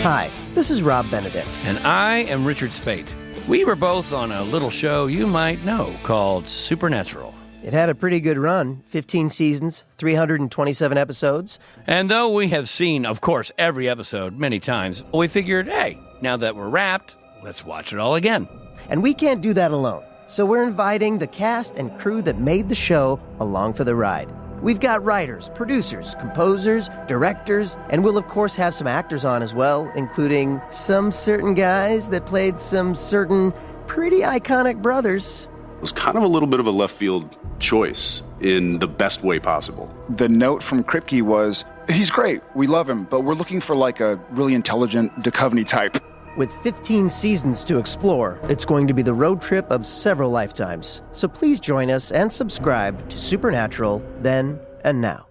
Hi, this is Rob Benedict. And I am Richard Spate. We were both on a little show you might know called Supernatural. It had a pretty good run, 15 seasons, 327 episodes. And though we have seen, of course, every episode many times, we figured, hey, now that we're wrapped, let's watch it all again. And we can't do that alone, so we're inviting the cast and crew that made the show along for the ride. We've got writers, producers, composers, directors, and we'll of course have some actors on as well, including some certain guys that played some certain pretty iconic brothers. It was kind of a little bit of a left field choice in the best way possible. The note from Kripke was, he's great, we love him, but we're looking for like a really intelligent Duchovny type. With 15 seasons to explore, it's going to be the road trip of several lifetimes. So please join us and subscribe to Supernatural Then and Now.